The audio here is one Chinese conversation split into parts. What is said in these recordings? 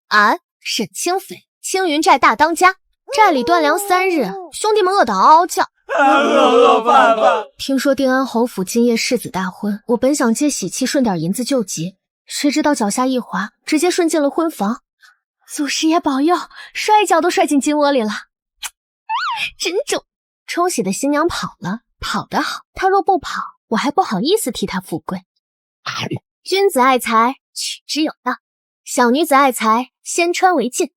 俺沈清妃，青云寨大当家，寨里断粮3日，兄弟们饿得嗷嗷叫。饿饭饭。听说定安侯府今夜世子大婚，我本想借喜气顺点银子救急，谁知道脚下一滑，直接顺进了婚房。祖师爷保佑，摔跤都摔进金窝里了，真重。冲喜的新娘跑了，跑得好，她若不跑，我还不好意思替她富贵。君子爱财，取之有道；小女子爱财，先穿为敬。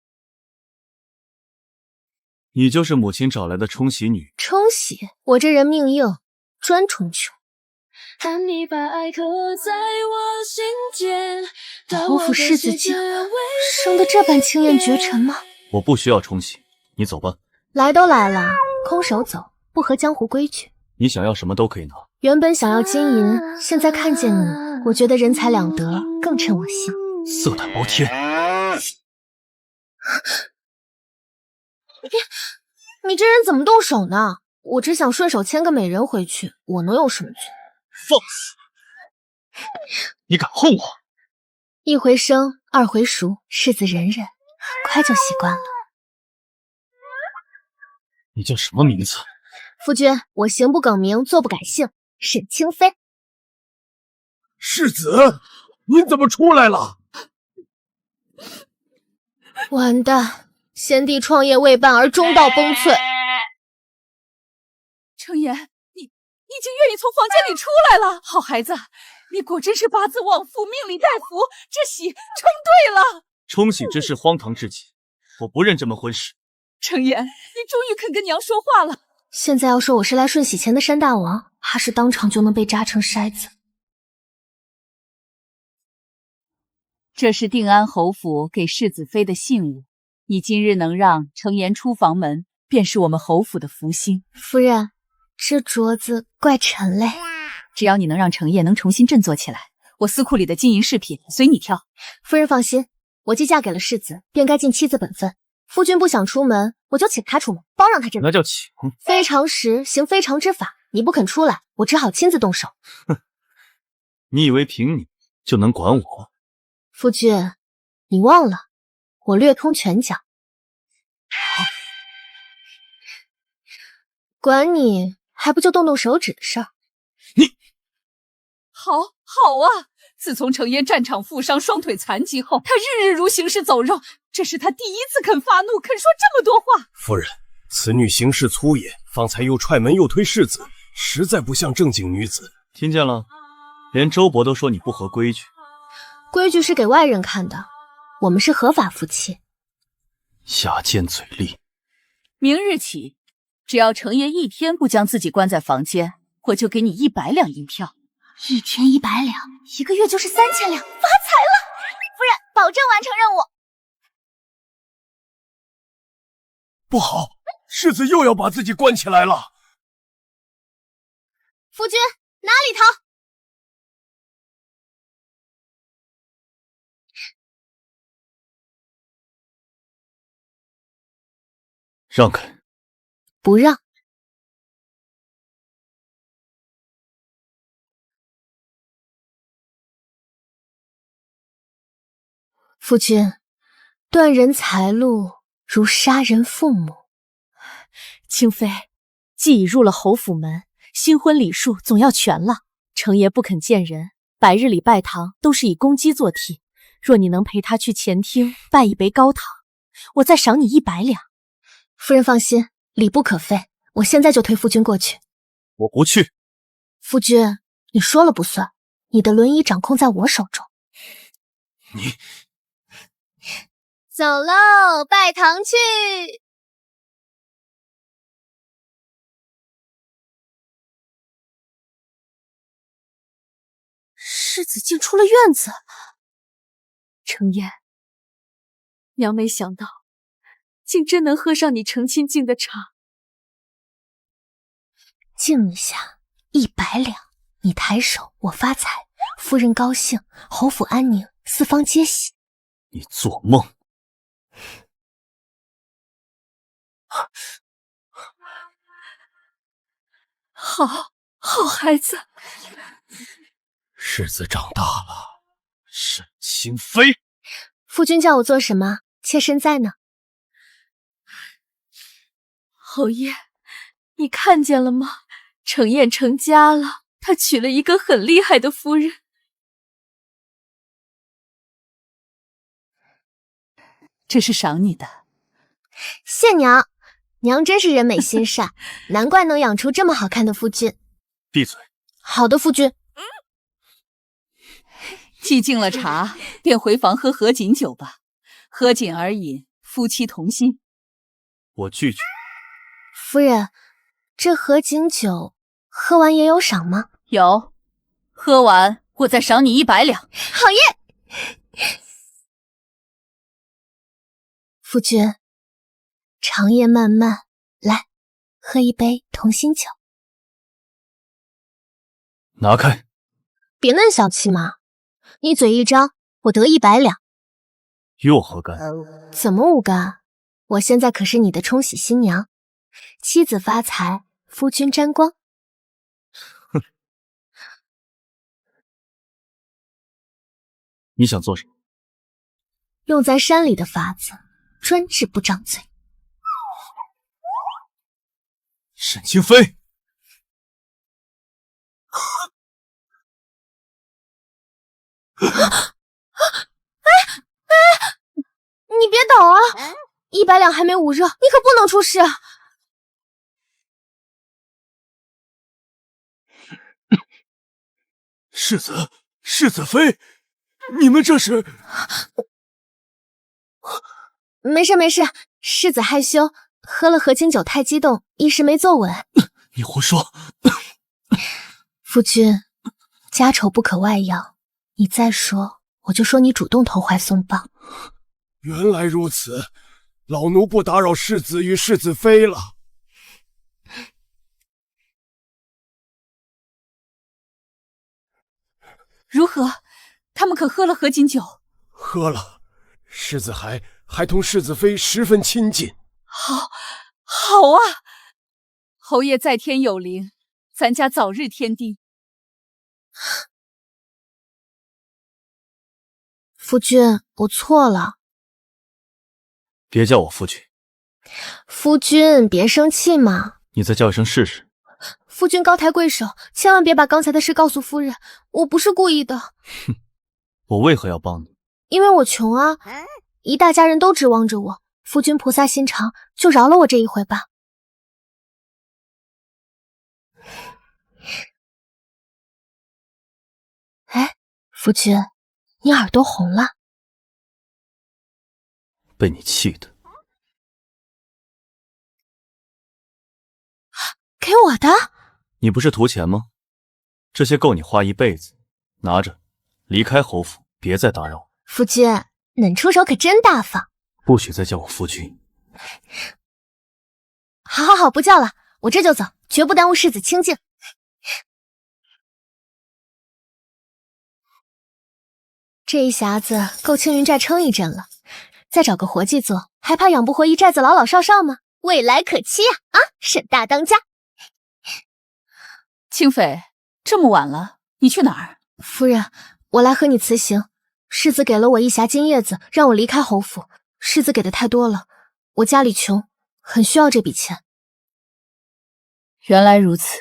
你就是母亲找来的冲喜女。冲喜，我这人命硬，专冲穷。侯府世子竟生得这般清艳绝尘吗？我不需要冲喜，你走吧。来都来了，空手走，不合江湖规矩。你想要什么都可以拿。原本想要金银，现在看见你，我觉得人财两得，更称我心。色胆包天！你这人怎么动手呢？我只想顺手牵个美人回去，我能有什么罪？放肆！你敢哄我？一回生，二回熟，世子忍忍，快就习惯了。你叫什么名字？夫君，我行不更名，坐不改姓，沈清妃。世子，您怎么出来了？完蛋，先帝创业未半而中道崩殂。程颜，你已经愿意从房间里出来了，好孩子，你果真是八字旺夫，命里带福，这喜成对了。冲喜之事荒唐至极，我不认这门婚事。程颜，你终于肯跟娘说话了。现在要说我是来顺喜钱的山大王，怕是当场就能被扎成筛子。这是定安侯府给世子妃的信物，你今日能让程颜出房门，便是我们侯府的福星。夫人，这镯子怪沉嘞。只要你能让程烨能重新振作起来，我司库里的金银饰品随你挑。夫人放心，我既嫁给了世子，便该尽妻子本分。夫君不想出门，我就请他出门，包让他振作。那叫请。非常时行非常之法，你不肯出来，我只好亲自动手。哼，你以为凭你就能管我？夫君，你忘了，我略通拳脚。管你还不就动动手指的事儿。你好啊！自从程烨战场负伤，双腿残疾后，他日日如行尸走肉，这是他第一次肯发怒，肯说这么多话。夫人，此女行事粗野，方才又踹门又推世子，实在不像正经女子。听见了？连周伯都说你不合规矩。规矩是给外人看的，我们是合法夫妻。下贱嘴利！明日起，只要程烨一天不将自己关在房间，我就给你100两银票。1天100两，1个月就是3000两，发财了！夫人，保证完成任务。不好，世子又要把自己关起来了。夫君，哪里逃？让开！不让。夫君，断人财路如杀人父母。清妃，既已入了侯府门，新婚礼数总要全了。程爷不肯见人，百日里拜堂都是以公鸡做替。若你能陪他去前厅拜一杯高堂，我再赏你100两。夫人放心，礼不可废，我现在就推夫君过去。我不去。夫君，你说了不算，你的轮椅掌控在我手中。你走喽，拜堂去。世子竟出了院子。程烨，娘没想到，竟真能喝上你程亲敬的茶。敬一下，100两，你抬手，我发财，夫人高兴，侯府安宁，四方皆喜。你做梦！好孩子。世子长大了，沈清妃。夫君叫我做什么，妾身在呢。侯爷，你看见了吗？程燕成家了，他娶了一个很厉害的夫人。这是赏你的。谢娘，娘真是人美心善，难怪能养出这么好看的夫君。闭嘴！好的，夫君。沏尽了茶，便回房喝合卺酒吧。喝饮而饮，夫妻同心。我拒绝。夫人，这合卺酒喝完也有赏吗？有，喝完我再赏你100两。好耶！夫君，长夜漫漫，来，喝一杯同心酒。拿开！别嫩小气嘛，你嘴一张，我得100两。与我何干？怎么无干？我现在可是你的冲喜新娘，妻子发财，夫君沾光。哼！你想做什么？用咱山里的法子，专治不张嘴。沈清妃！你别倒啊！100两还没捂热，你可不能出事。世子妃，你们这是？没事没事，世子害羞，喝了合卺酒太激动，一时没坐稳。你胡说！夫君，家丑不可外扬，你再说，我就说你主动投怀送抱。原来如此，老奴不打扰世子与世子妃了。如何？他们可喝了合卺酒？喝了，世子还同世子妃十分亲近。好啊！侯爷在天有灵，咱家早日添丁。夫君，我错了。别叫我夫君。夫君，别生气嘛。你再叫一声试试。夫君高抬贵手，千万别把刚才的事告诉夫人，我不是故意的。哼，我为何要帮你？因为我穷啊，一大家人都指望着我，夫君菩萨心肠，就饶了我这一回吧。哎，夫君，你耳朵红了。被你气的。给我的？你不是图钱吗？这些够你花一辈子，拿着，离开侯府，别再打扰我。夫君，恁出手可真大方。不许再叫我夫君。好，不叫了，我这就走，绝不耽误世子清静。这一匣子够青云寨撑一阵了，再找个活计做，还怕养不活一寨子老老少少吗？未来可期啊！沈大当家。清妃，这么晚了，你去哪儿？夫人，我来和你辞行。世子给了我一匣金叶子，让我离开侯府。世子给的太多了，我家里穷，很需要这笔钱。原来如此，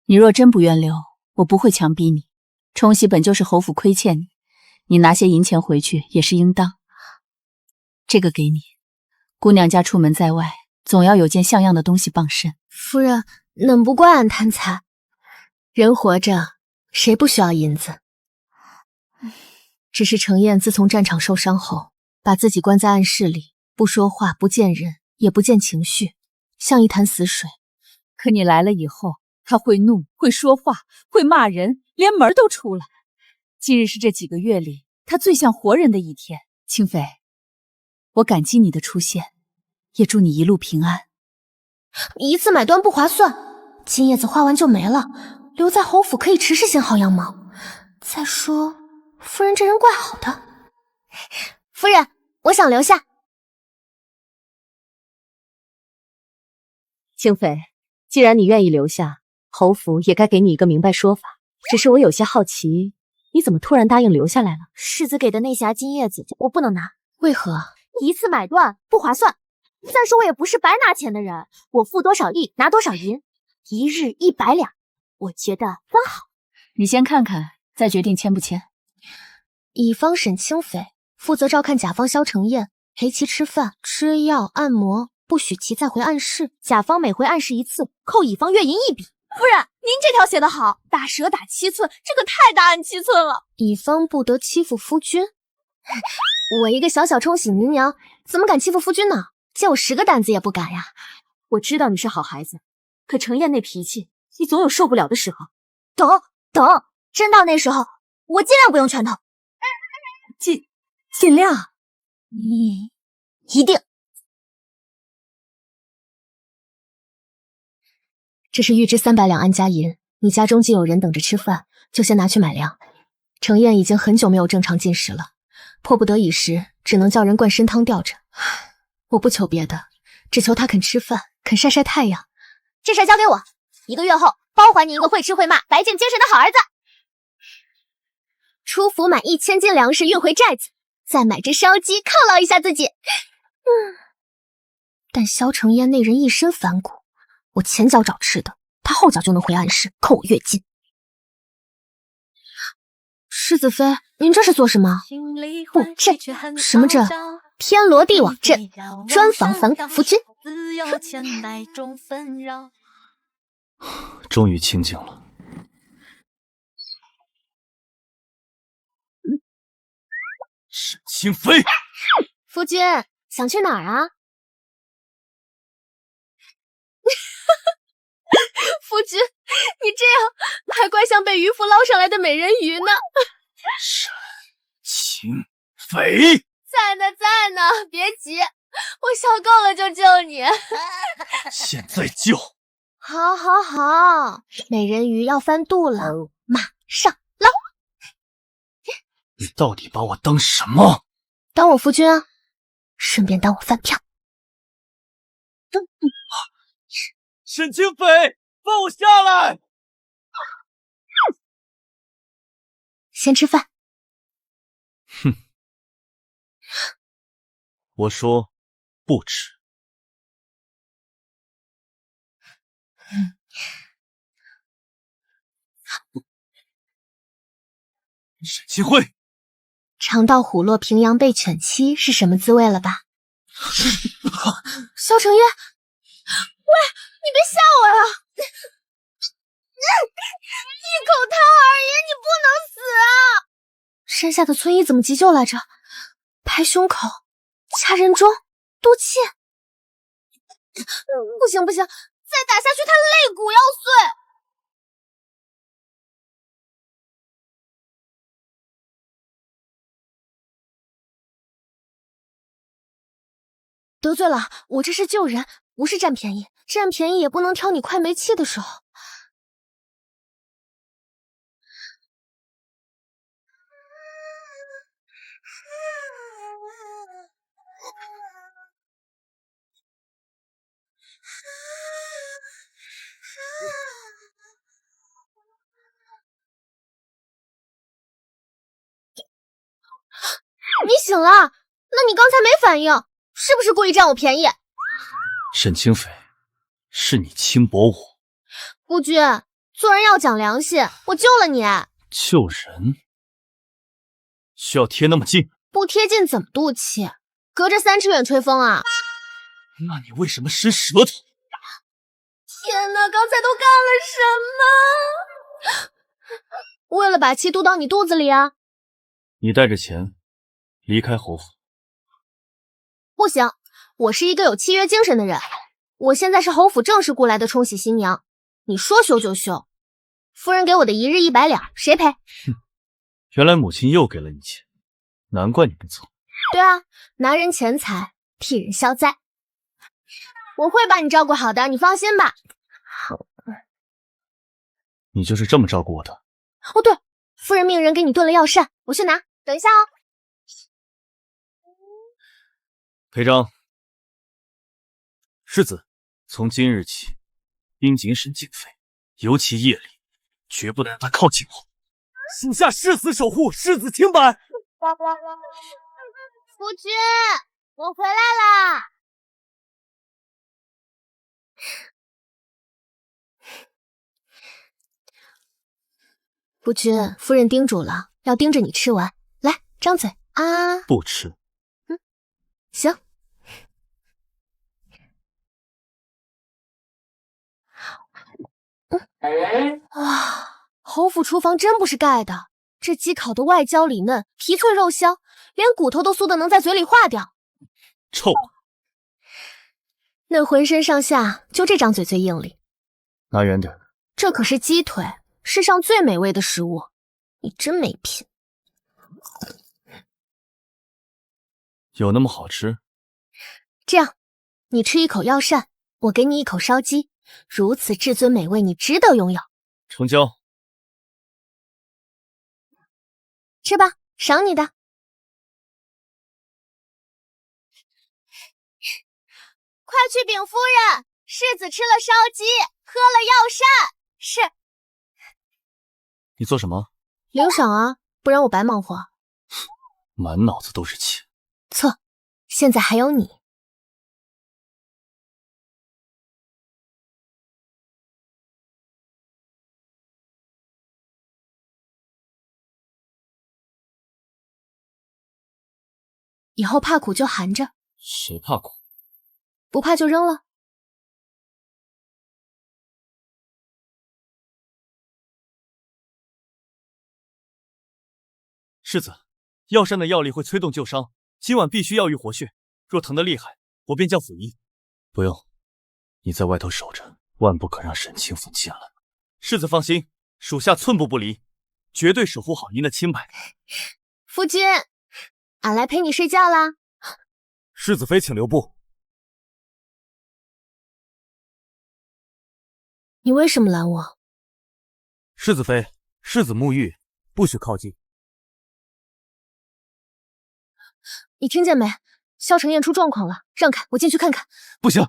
你若真不愿留，我不会强逼你。冲喜本就是侯府亏欠你，你拿些银钱回去也是应当。这个给你，姑娘家出门在外，总要有件像样的东西傍身。夫人，恁不怪俺贪财。人活着，谁不需要银子？只是程燕自从战场受伤后，把自己关在暗室里，不说话，不见人，也不见情绪，像一潭死水。可你来了以后，她会怒，会说话，会骂人，连门都出来。今日是这几个月里她最像活人的一天。清妃，我感激你的出现，也祝你一路平安。一次买断不划算，金叶子花完就没了，留在侯府可以持续显好羊毛。再说，夫人这人怪好的。夫人，我想留下。清妃，既然你愿意留下，侯府也该给你一个明白说法。只是我有些好奇，你怎么突然答应留下来了？世子给的那匣金叶子，我不能拿。为何？一次买断不划算。再说我也不是白拿钱的人，我付多少力拿多少银，一日100两，我觉得刚好。你先看看，再决定签不签。乙方沈清斐负责照看甲方萧承彦，陪其吃饭、吃药、按摩，不许其再回暗室。甲方每回暗示1次，扣乙方月银1笔。夫人，您这条写得好，打蛇打7寸，这个太大案7寸了。乙方不得欺负夫君。我一个小小冲喜姨娘，怎么敢欺负夫君呢？借我10个胆子也不敢呀。我知道你是好孩子，可程燕那脾气，你总有受不了的时候。等，真到那时候，我尽量不用拳头。尽量。你一定。这是预支300两安家银，你家中既有人等着吃饭，就先拿去买粮。程燕已经很久没有正常进食了，迫不得已时，只能叫人灌参汤吊着。我不求别的，只求他肯吃饭，肯晒晒太阳。这事交给我，1个月后包还你一个会吃会骂、白净精神的好儿子。出府买1000斤粮食运回寨子，再买只烧鸡犒劳一下自己。但萧承彦那人一身反骨，我前脚找吃的，他后脚就能回暗室扣我月金。世子妃，您这是做什么？布阵？什么阵？天罗地网阵，专防反骨夫君。终于清静了。沈清妃，夫君想去哪儿啊？夫君，你这样还怪像被渔夫捞上来的美人鱼呢。沈清妃，在呢，别急，我笑够了就救你。现在救！好，美人鱼要翻肚了，马上捞。你到底把我当什么？当我夫君啊，顺便当我饭票。沈清妃，放我下来！先吃饭。哼，我说不吃。沈清妃，尝到虎落平阳被犬欺是什么滋味了吧？萧承彦，喂，你别吓我呀！一口汤而已，你不能死啊！山下的村医怎么急救来着？拍胸口，掐人中，肚气。不行，再打下去他肋骨要碎。得罪了，我这是救人，不是占便宜。占便宜也不能挑你快没气的时候。你醒了？那你刚才没反应，是不是故意占我便宜？沈清妃，是你轻薄我。夫君，做人要讲良心，我救了你。救人需要贴那么近？不贴近怎么肚气？隔着3尺远吹风啊！那你为什么伸舌头？天哪，刚才都干了什么？为了把气嘟到你肚子里啊！你带着钱离开侯府。不行，我是一个有契约精神的人。我现在是侯府正式雇来的冲喜新娘，你说休就休。夫人给我的1日100两，谁赔？原来母亲又给了你钱，难怪你不走。对啊，拿人钱财，替人消灾。我会把你照顾好的，你放心吧。你就是这么照顾我的？哦对，夫人命人给你炖了药膳，我去拿，等一下哦。裴章，世子，从今日起，应谨慎敬妃，尤其夜里，绝不能让她靠近我。属下誓死守护世子清白。夫君，我回来啦！夫君，夫人叮嘱了，要盯着你吃完。来，张嘴啊！不吃。行。哇，侯府厨房真不是盖的，这鸡烤的外焦里嫩，皮脆肉香，连骨头都酥的能在嘴里化掉。臭。那浑身上下就这张嘴最硬哩。拿远点。这可是鸡腿，世上最美味的食物，你真没品。有那么好吃？这样，你吃一口药膳，我给你一口烧鸡，如此至尊美味，你值得拥有。成交。吃吧，赏你的。快去禀夫人，世子吃了烧鸡，喝了药膳。是。你做什么？领赏啊，不然我白忙活。满脑子都是钱。错，现在还有你。以后怕苦就含着，谁怕苦？不怕就扔了。世子，药膳的药力会催动旧伤，今晚必须药浴活血。若疼得厉害，我便叫府医。不用，你在外头守着，万不可让沈清风进来。世子放心，属下寸步不离，绝对守护好您的清白。夫君，俺来陪你睡觉啦。世子妃请留步。你为什么拦我？世子妃，世子沐浴，不许靠近。你听见没？萧承彦出状况了，让开，我进去看看。不行，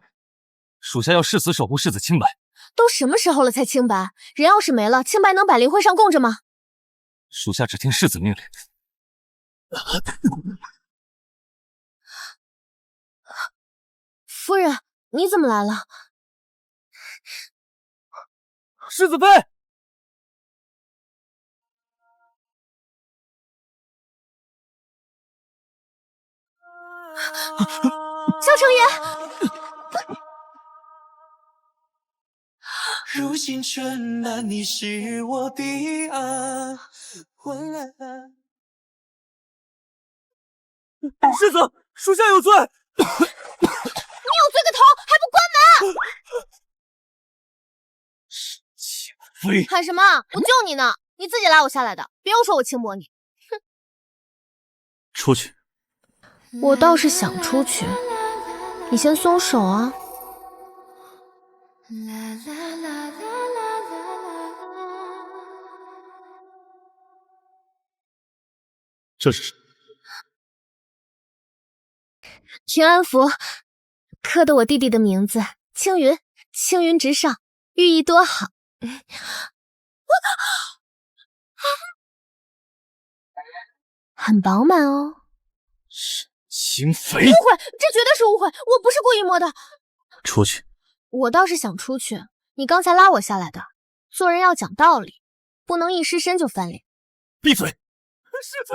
属下要誓死守护世子清白。都什么时候了才清白？人要是没了，清白能摆灵灰上供着吗？属下只听世子命令。夫人，你怎么来了？世子妃！萧承彦，如今春南，你是我的岸。世子，属下有罪。你有罪个头，还不关门！清妃，喊什么？我救你呢！你自己拉我下来的，别又说我轻薄你。哼！出去。我倒是想出去，你先松手啊。这是平安符，刻的我弟弟的名字，青云，青云直上，寓意多好。很饱满哦。清妃，误会，这绝对是误会，我不是故意摸的。出去。我倒是想出去，你刚才拉我下来的。做人要讲道理，不能一失身就翻脸。闭嘴！世子，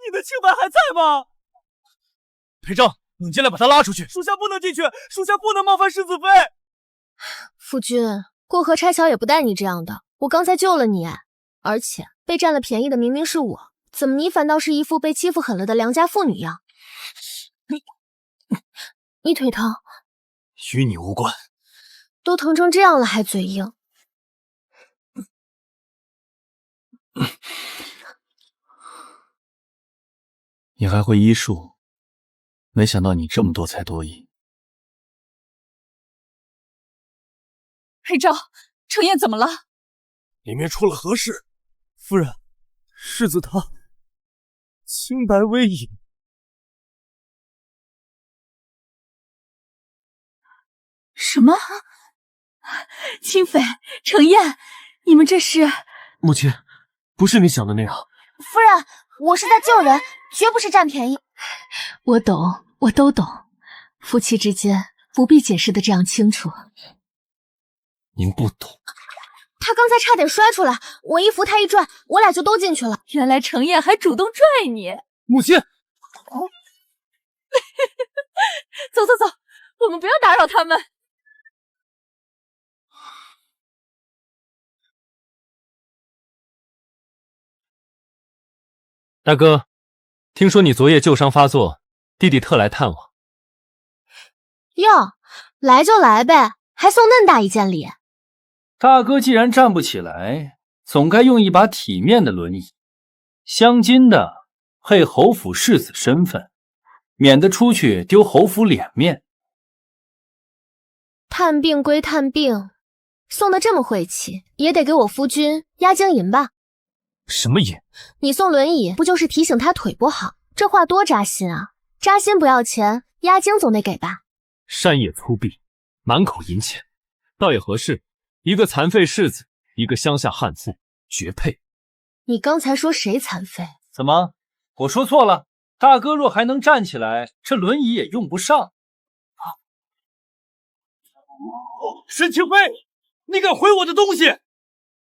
你的清白还在吗？裴正，你进来把他拉出去。属下不能进去，属下不能冒犯世子妃。夫君，过河拆桥也不带你这样的。我刚才救了你，而且被占了便宜的明明是我，怎么你反倒是一副被欺负狠了的良家妇女样？你腿疼？与你无关。都疼成这样了还嘴硬。你还会医术，没想到你这么多才多艺。裴昭，程燕怎么了？里面出了何事？夫人，世子他清白微隐。什么？清妃、程燕，你们这是？母亲，不是你想的那样。夫人，我是在救人，绝不是占便宜。我懂，我都懂，夫妻之间不必解释的这样清楚。您不懂。他刚才差点摔出来，我一扶他一拽，我俩就都进去了。原来程砚还主动拽你。母亲，走走走，我们不要打扰他们。大哥，听说你昨夜旧伤发作，弟弟特来探望。哟，来就来呗，还送嫩大一件礼。大哥既然站不起来，总该用一把体面的轮椅，镶金的，配侯府世子身份，免得出去丢侯府脸面。探病归探病，送的这么晦气，也得给我夫君压惊银吧？什么银？你送轮椅不就是提醒他腿不好？这话多扎心啊！扎心不要钱，押金总得给吧？善业粗鄙，满口银钱，倒也合适。一个残废世子，一个乡下悍妇，绝配。你刚才说谁残废？怎么？我说错了？大哥若还能站起来，这轮椅也用不上。沈清妃，你敢毁我的东西？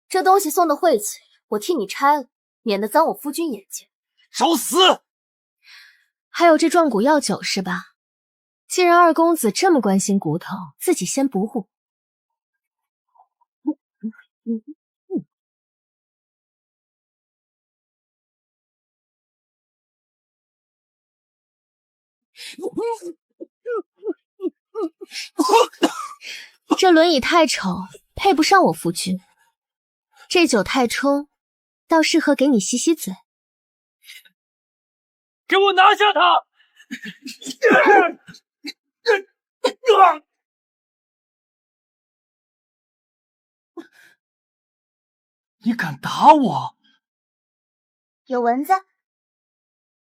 这东西送的晦气，我替你拆了，免得脏我夫君眼睛。找死！还有这壮骨药酒是吧？既然二公子这么关心骨头，自己先补补。这轮椅太丑，配不上我夫君。这酒太冲，倒适合给你洗洗嘴。给我拿下他！你敢打我？有蚊子？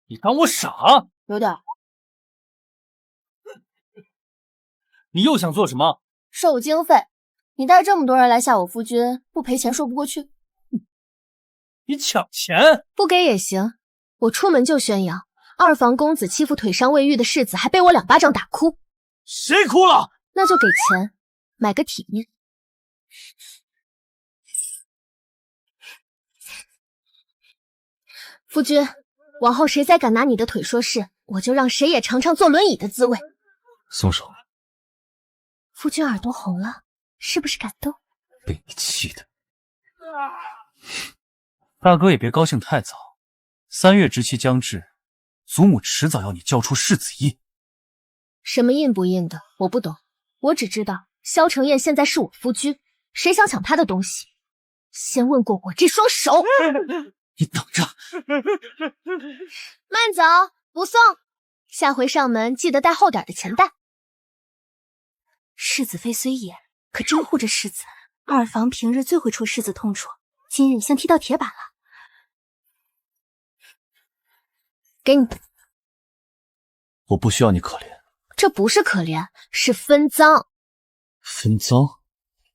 你当我傻？有点。你又想做什么？受经费。你带这么多人来吓我夫君，不赔钱说不过去。你抢钱？不给也行。我出门就宣扬，二房公子欺负腿伤未愈的世子，还被我2巴掌打哭。谁哭了？那就给钱，买个体面。夫君，往后谁再敢拿你的腿说事，我就让谁也尝尝坐轮椅的滋味。松手！夫君耳朵红了，是不是感动？被你气的。大哥也别高兴太早，3月之期将至，祖母迟早要你交出世子印。什么印不印的，我不懂。我只知道萧承彦现在是我夫君，谁想抢他的东西，先问过我这双手。你等着。慢走，不送。下回上门记得带厚点的钱袋。世子妃虽野，可真护着世子。二房平日最会戳世子痛处，今日像踢到铁板了。给你。我不需要你可怜。这不是可怜，是分赃。分赃？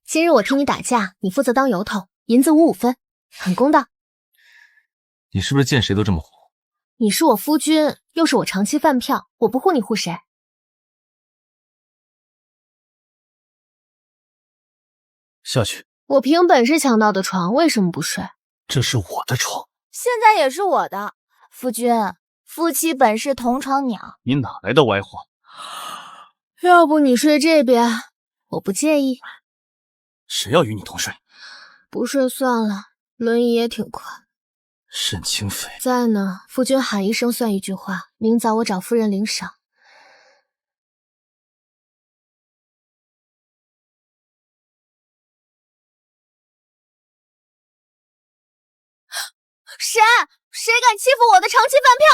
今日我替你打架，你负责当由头，银子5分，很公道。你是不是见谁都这么护？你是我夫君，又是我长期饭票，我不护你护谁？下去。我凭本事抢到的床，为什么不睡？这是我的床，现在也是我的。夫君，夫妻本是同床鸟。你哪来的歪话？要不你睡这边，我不介意。谁要与你同睡？不睡算了，轮椅也挺快。沈清妃在呢，夫君喊一声算一句话，明早我找夫人领赏。谁敢欺负我的长期饭票？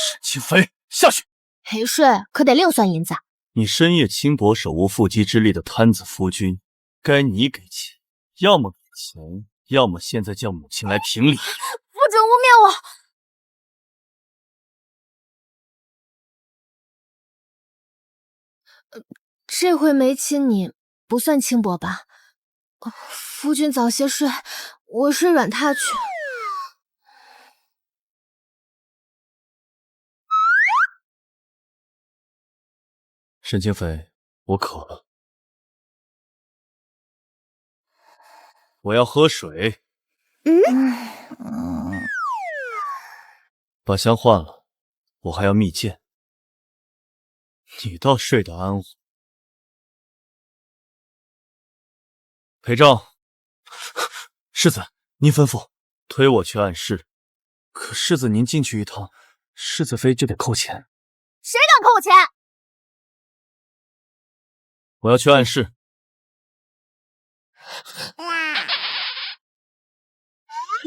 沈清妃，下去！陪睡可得另算银子。你深夜轻薄手无缚鸡之力的摊子夫君，该你给钱，要么给钱，要么现在叫母亲来评理。不准污蔑我！这回没亲你，不算轻薄吧？夫君早些睡，我睡软榻去。沈清妃，我渴了，我要喝水。把香换了，我还要蜜饯。你倒睡得安稳。裴正，世子，您吩咐。推我去暗室。可世子您进去一趟，世子妃就得扣钱。谁敢扣我钱？我要去暗室。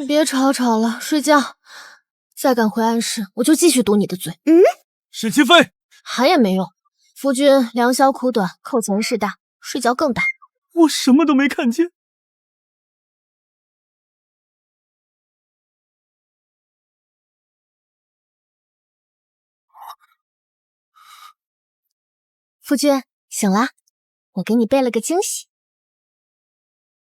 别吵了，睡觉。再敢回暗室，我就继续堵你的嘴。沈清妃，喊也没用。夫君良宵苦短，扣钱事大，睡觉更大。我什么都没看见。夫君醒啦，我给你备了个惊喜。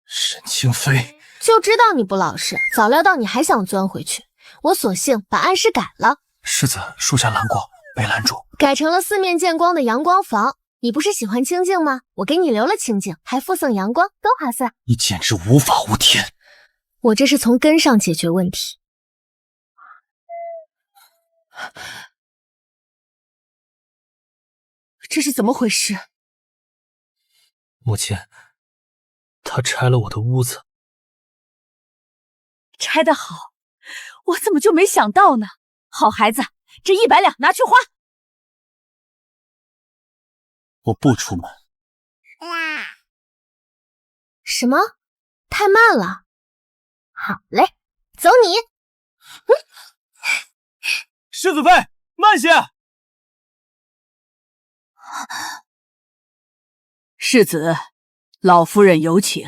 沈清妃，就知道你不老实，早料到你还想钻回去，我索性把暗室改了。世子属下拦过，被拦住，改成了四面见光的阳光房。你不是喜欢清静吗？我给你留了清静，还附赠阳光，多划算。你简直无法无天。我这是从根上解决问题。这是怎么回事？母亲，他拆了我的屋子。拆得好，我怎么就没想到呢？好孩子，这100两拿去花。我不出门。什么？太慢了。好嘞，走你。世子妃，慢些。世子，老夫人有请。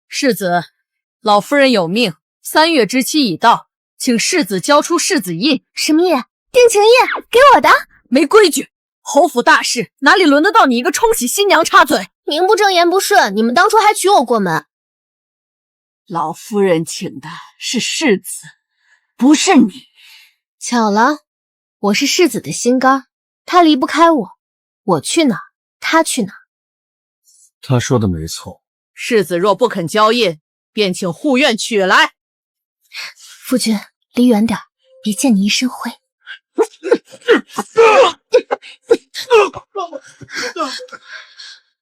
世子，老夫人有命，3月之期已到，请世子交出世子印。什么印？定情印，给我的。没规矩，侯府大事哪里轮得到你一个冲喜新娘插嘴？名不正言不顺，你们当初还娶我过门。老夫人请的是世子，不是你。巧了，我是世子的心肝，他离不开我，我去哪儿，他去哪儿。他说的没错。世子若不肯交印，便请护院取来。夫君，离远点，别溅你一身灰。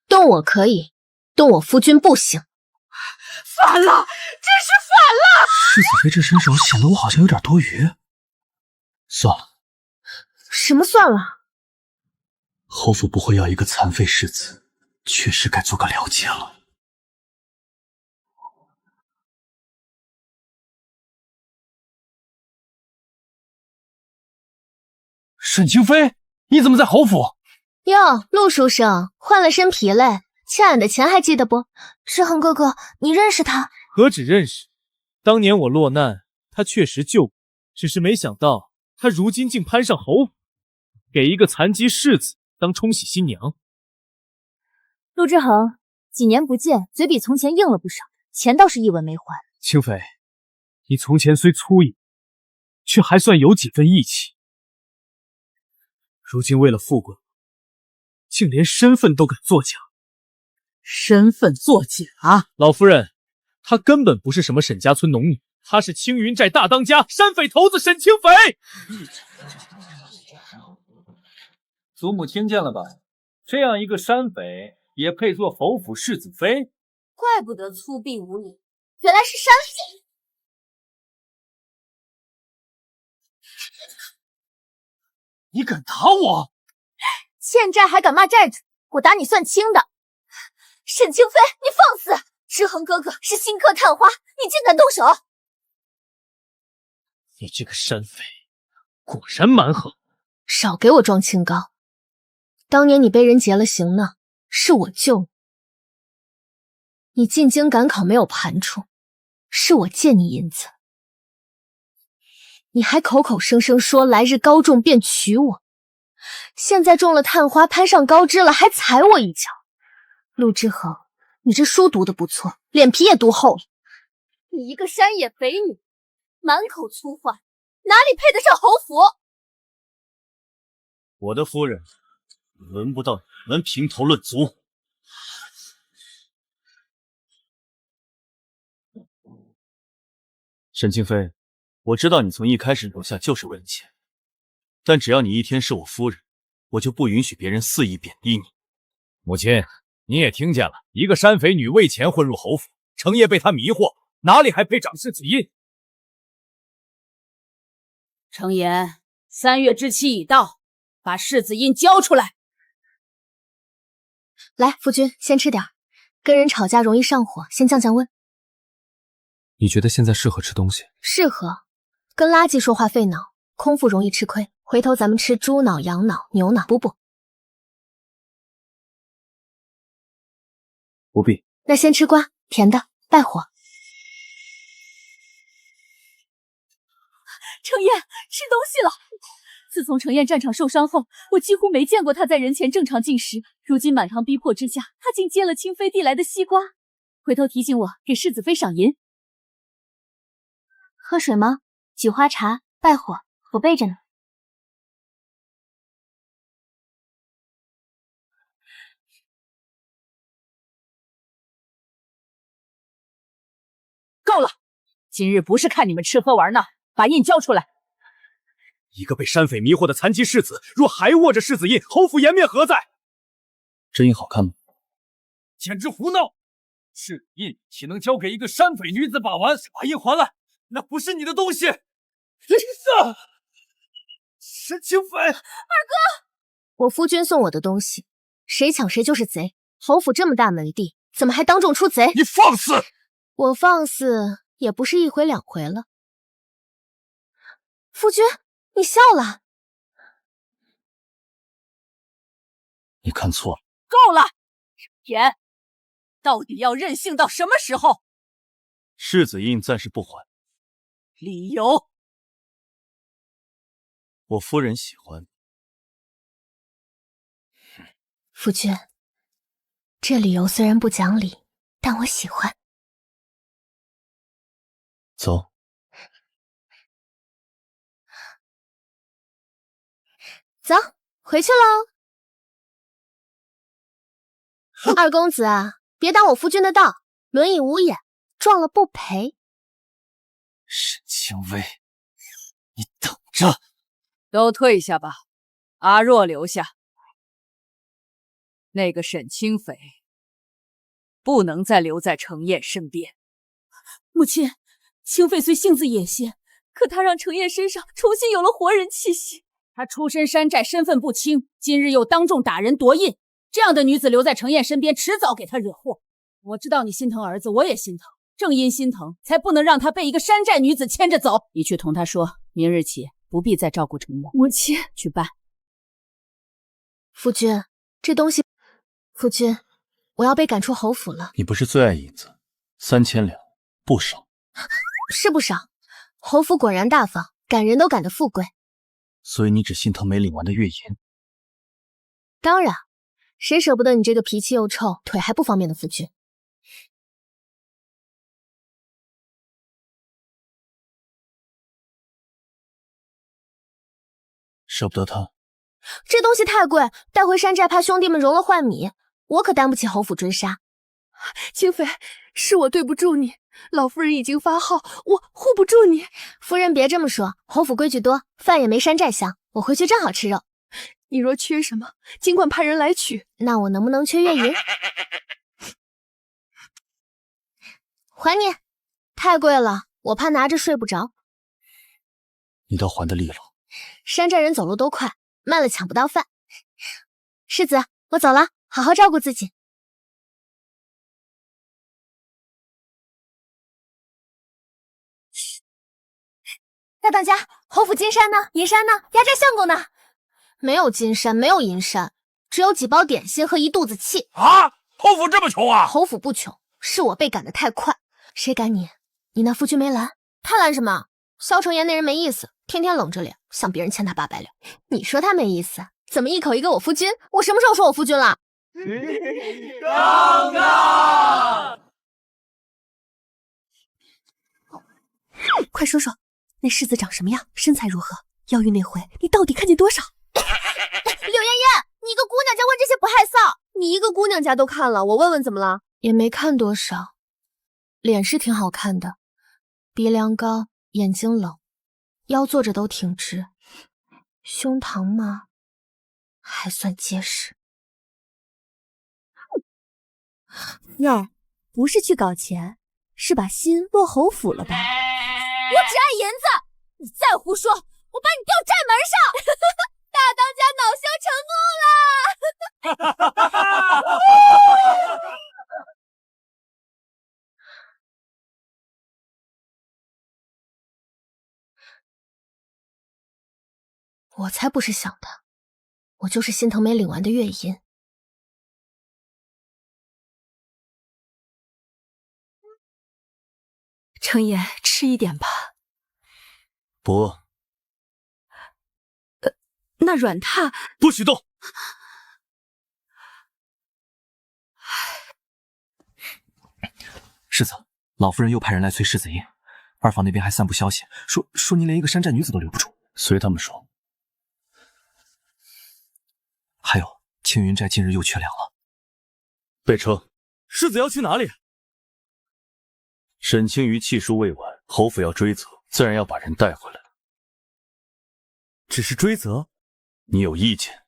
动我可以，动我夫君不行。反了，真是反了！世子妃这身手显得我好像有点多余。算了。什么算了？侯府不会要一个残废世子，确实该做个了结了。沈清妃，你怎么在侯府？哟，陆书生换了身疲累，欠俺的钱还记得不？志恒哥哥，你认识他？何止认识，当年我落难，他确实救过，只是没想到他如今竟攀上侯府，给一个残疾世子当冲喜新娘。陆志恒，几年不见，嘴比从前硬了不少，钱倒是一文没还。清妃，你从前虽粗野，却还算有几分义气。如今为了富贵，竟连身份都敢作假。身份作假？老夫人，她根本不是什么沈家村农女，她是青云寨大当家山匪头子沈清妃。祖母听见了吧？这样一个山匪也配做侯府世子妃？怪不得粗鄙无礼，原来是山匪。你敢打我？欠债还敢骂债主，我打你算轻的。沈清妃，你放肆！志恒哥哥是新科探花，你竟敢动手！你这个山匪，果然蛮横。少给我装清高。当年你被人劫了行呢，是我救你。你进京赶考没有盘出，是我借你银子。你还口口声声说来日高中便娶我，现在中了探花攀上高枝了，还踩我一脚。陆之恒，你这书读得不错，脸皮也读厚了。你一个山野肥女，满口粗话，哪里配得上侯府？我的夫人，轮不到你们评头论足。沈清妃，我知道你从一开始留下就是为了钱，但只要你一天是我夫人，我就不允许别人肆意贬低你。母亲，你也听见了，一个山匪女为钱混入侯府，程烨被她迷惑，哪里还配掌世子印？程言，3月之期已到，把世子印交出来。来，夫君先吃点，跟人吵架容易上火，先降降温。你觉得现在适合吃东西？适合，跟垃圾说话费脑，空腹容易吃亏。回头咱们吃猪脑、羊脑、牛脑，补补。不必。那先吃瓜，甜的，败火。程砚，吃东西了。自从程砚战场受伤后，我几乎没见过他在人前正常进食。如今满堂逼迫之下，他竟接了清妃递来的西瓜。回头提醒我给世子妃赏银。喝水吗？菊花茶，败火，我备着呢。够了！今日不是看你们吃喝玩闹，把印交出来！一个被山匪迷惑的残疾世子，若还握着世子印，侯府颜面何在？这印好看吗？简直胡闹！世子印岂能交给一个山匪女子把玩？把印还来，那不是你的东西！沈清妃，二哥，我夫君送我的东西，谁抢谁就是贼。侯府这么大门第，怎么还当众出贼？你放肆！我放肆也不是一回两回了。夫君，你笑了。你看错了。够了！言，到底要任性到什么时候？世子印暂时不还。理由？我夫人喜欢。夫君，这理由虽然不讲理，但我喜欢。走。走，回去喽。二公子啊，别挡我夫君的道，轮椅无眼，撞了不赔。沈清薇，你等着！都退下吧，阿若留下。那个沈清妃不能再留在程砚身边。母亲，清妃虽性子野些，可她让程砚身上重新有了活人气息。她出身山寨，身份不清，今日又当众打人夺印，这样的女子留在程砚身边，迟早给她惹祸。我知道你心疼儿子，我也心疼，正因心疼，才不能让他被一个山寨女子牵着走。你去同他说，明日起不必再照顾程砚。母亲，去办。夫君，这东西，夫君，我要被赶出侯府了。你不是最爱银子，3000两，不少。是不少，侯府果然大方，赶人都赶得富贵。所以你只心疼没领完的月银？当然，谁舍不得你这个脾气又臭、腿还不方便的夫君？舍不得他？这东西太贵，带回山寨怕兄弟们融了换米，我可担不起侯府追杀。清妃，是我对不住你，老夫人已经发号，我护不住你。夫人别这么说，侯府规矩多，饭也没山寨香，我回去正好吃肉。你若缺什么，尽管派人来取。那我能不能缺月银？还你，太贵了，我怕拿着睡不着。你倒还得利落。山寨人走路都快，慢了抢不到饭。世子，我走了，好好照顾自己。大当家，侯府金山呢？银山呢？压寨相公呢？没有金山，没有银山，只有几包点心和一肚子气。啊！侯府这么穷啊？侯府不穷，是我被赶得太快。谁赶你？你那夫君没拦？他拦什么？萧承言那人没意思，天天冷着脸，想别人欠他800两。你说他没意思，怎么一口一个我夫君？我什么时候说我夫君了？刚刚。快说说，那世子长什么样？身材如何？妖域那回你到底看见多少？柳妍妍，你一个姑娘家问这些不害臊？你一个姑娘家都看了，我问问怎么了？也没看多少，脸是挺好看的，鼻梁高，眼睛冷，腰坐着都挺直，胸膛嘛还算结实。妞，不是去搞钱，是把心落侯府了吧？我只爱银子，你再胡说，我把你吊寨门上！大当家恼羞成怒了！我才不是想的，我就是心疼没领完的月银。程爷，吃一点吧。不，那软榻不许动！世子，老夫人又派人来催世子印，二房那边还散布消息，说您连一个山寨女子都留不住。随他们说。还有，青云寨近日又缺粮了。备车。世子要去哪里？沈清瑜弃书未完，侯府要追责，自然要把人带回来。只是追责？你有意见？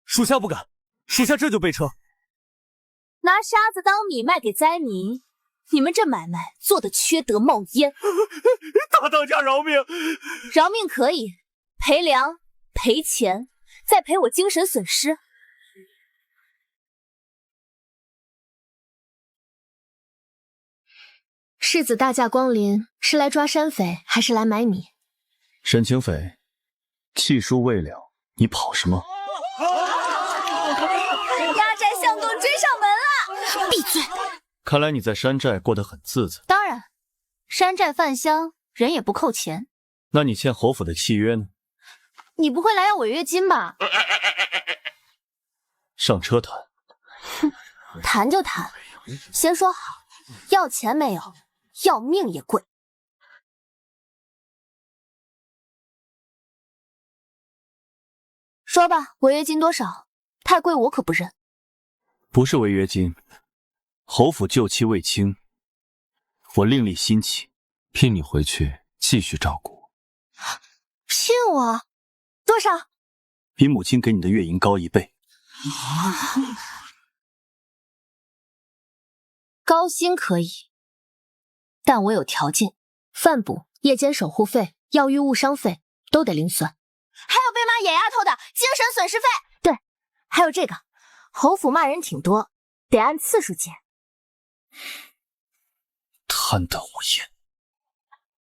属下不敢，属下这就备车。拿沙子当米卖给灾民，你们这买卖做的缺德冒烟。大当家饶命！饶命可以，赔粮、赔钱，再赔我精神损失。世子大驾光临，是来抓山匪，还是来买米？沈清妃，弃书未了，你跑什么？压寨相公追上门了！闭嘴！看来你在山寨过得很自在。当然，山寨饭香，人也不扣钱。那你欠侯府的契约呢？你不会来要违约金吧？上车谈。哼，谈就谈，先说好，要钱没有，要命也贵。说吧，违约金多少？太贵我可不认。不是违约金，侯府旧妻未清，我另立新妻，聘你回去继续照顾。聘我多少？比母亲给你的月银高1倍。高薪可以，但我有条件，饭补、夜间守护费、药浴误伤费都得另算。还有被骂野丫头的精神损失费。对，还有这个，侯府骂人挺多，得按次数结。贪得无厌。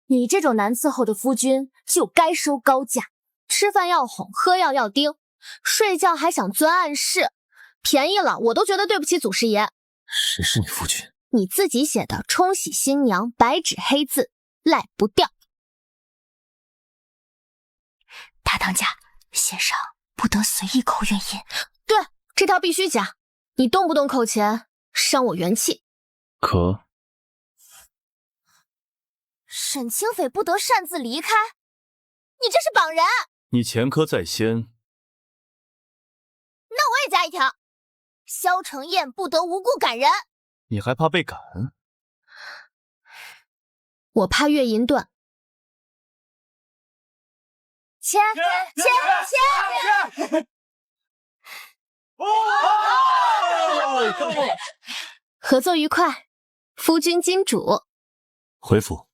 你这种难伺候的夫君就该收高价，吃饭要哄，喝药要盯，睡觉还想钻暗室，便宜了我都觉得对不起祖师爷。谁是你夫君？你自己写的冲喜新娘，白纸黑字，赖不掉。大当家，线上不得随意扣月银。对，这条必须加。你动不动扣钱，伤我元气。可沈清妃不得擅自离开，你这是绑人。你前科在先，那我也加一条，萧承彦不得无故赶人。你还怕被赶？我怕月银断。签！合作愉快，夫君金主。回府。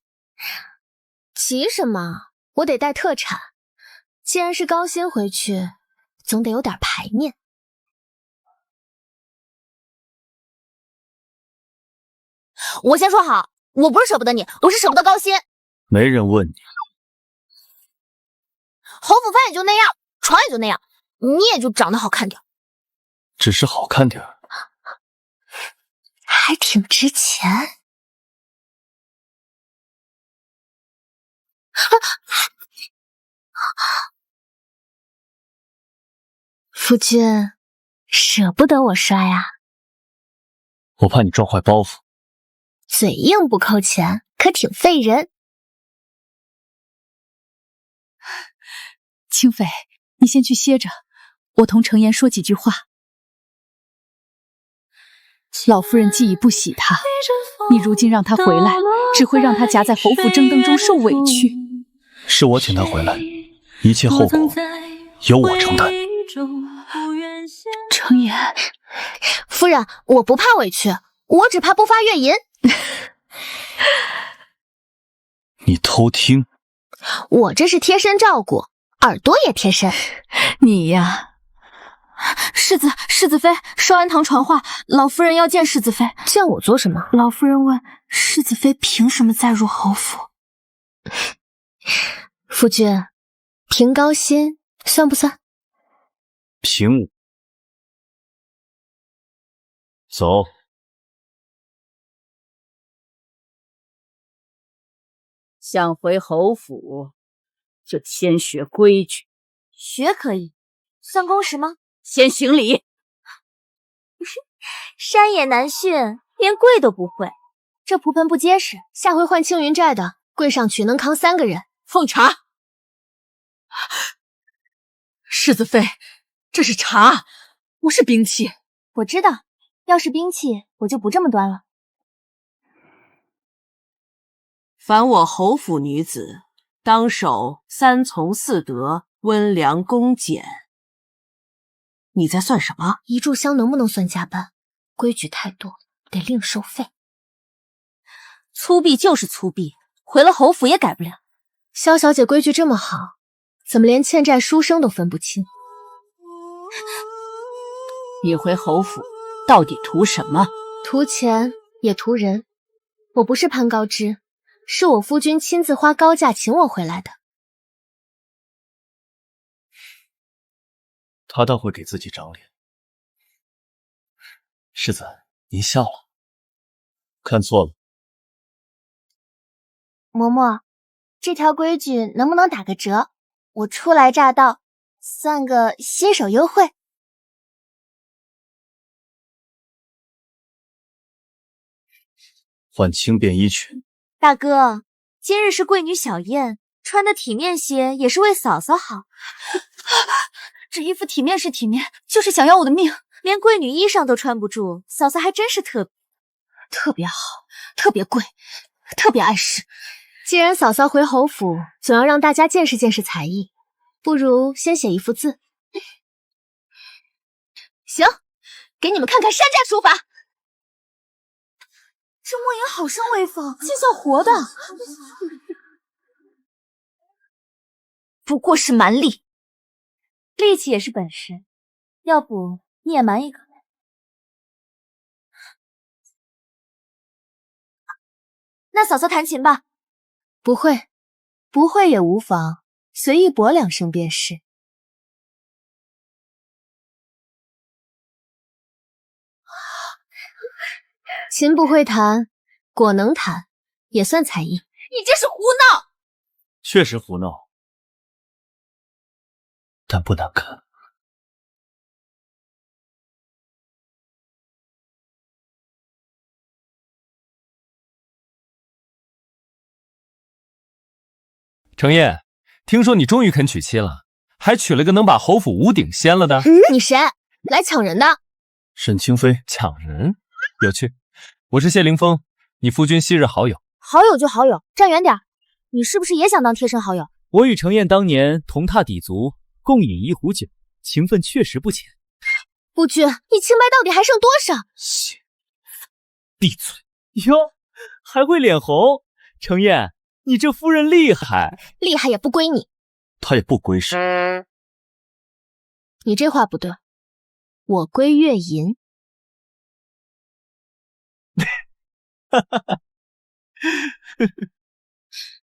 急什么？我得带特产。既然是高薪回去，总得有点排面。我先说好，我不是舍不得你，我是舍不得高薪。没人问你。侯府饭也就那样，床也就那样，你也就长得好看点。只是好看点儿，还挺值钱。夫君，舍不得我摔啊？我怕你撞坏包袱。嘴硬不扣钱，可挺费人。清妃，你先去歇着，我同程颜说几句话。老夫人既已不喜他，你如今让他回来，只会让他夹在侯府争斗中受委屈。是我请他回来，一切后果由我承担。程颜，夫人，我不怕委屈，我只怕不发月银。你偷听？我这是贴身照顾，耳朵也贴身。你呀，世子妃，寿安堂传话，老夫人要见世子妃。见我做什么？老夫人问世子妃凭什么再入侯府？夫君，凭高薪算不算？凭我。走。想回侯府，就先学规矩。学可以，算公时吗？先行礼。山野难驯，连跪都不会。这仆盆不结实，下回换青云寨的，跪上去能扛3个人。奉茶。世子妃，这是茶，不是兵器。我知道，要是兵器，我就不这么端了。凡我侯府女子，当守3从4德，温良恭俭。你在算什么？一炷香能不能算加班？规矩太多，得另收费。粗鄙就是粗鄙，回了侯府也改不了。萧小姐规矩这么好，怎么连欠债书生都分不清？你回侯府到底图什么？图钱也图人。我不是攀高枝，是我夫君亲自花高价请我回来的。他倒会给自己长脸。世子，您笑了，看错了。嬷嬷，这条规矩能不能打个折？我初来乍到，算个新手优惠。换轻便衣裙。大哥，今日是贵女小宴，穿的体面些也是为嫂嫂好。这衣服体面是体面，就是想要我的命。连贵女衣裳都穿不住，嫂嫂还真是特别好，特别贵，特别碍事。既然嫂嫂回侯府，总要让大家见识见识才艺，不如先写一幅字。行，给你们看看山寨书法。这莫言好生威风，见笑活的。不过是蛮力，力气也是本事，要不你也蛮一个。那嫂嫂弹琴吧。不会，不会也无妨，随意驳2声便是。琴不会弹，果能弹，也算才艺。你这是胡闹！确实胡闹，但不难看。程烨，听说你终于肯娶妻了，还娶了个能把侯府无顶掀了的。你谁？来抢人的？沈清妃。抢人？有趣。我是谢凌风，你夫君昔日好友。好友就好友，站远点。你是不是也想当贴身好友？我与程砚当年同榻底足，共饮1壶酒，情分确实不浅。夫君，你清白到底还剩多少？闭嘴！哟，还会脸红？程砚，你这夫人厉害。厉害也不归你。他也不归谁。你这话不对，我归月银。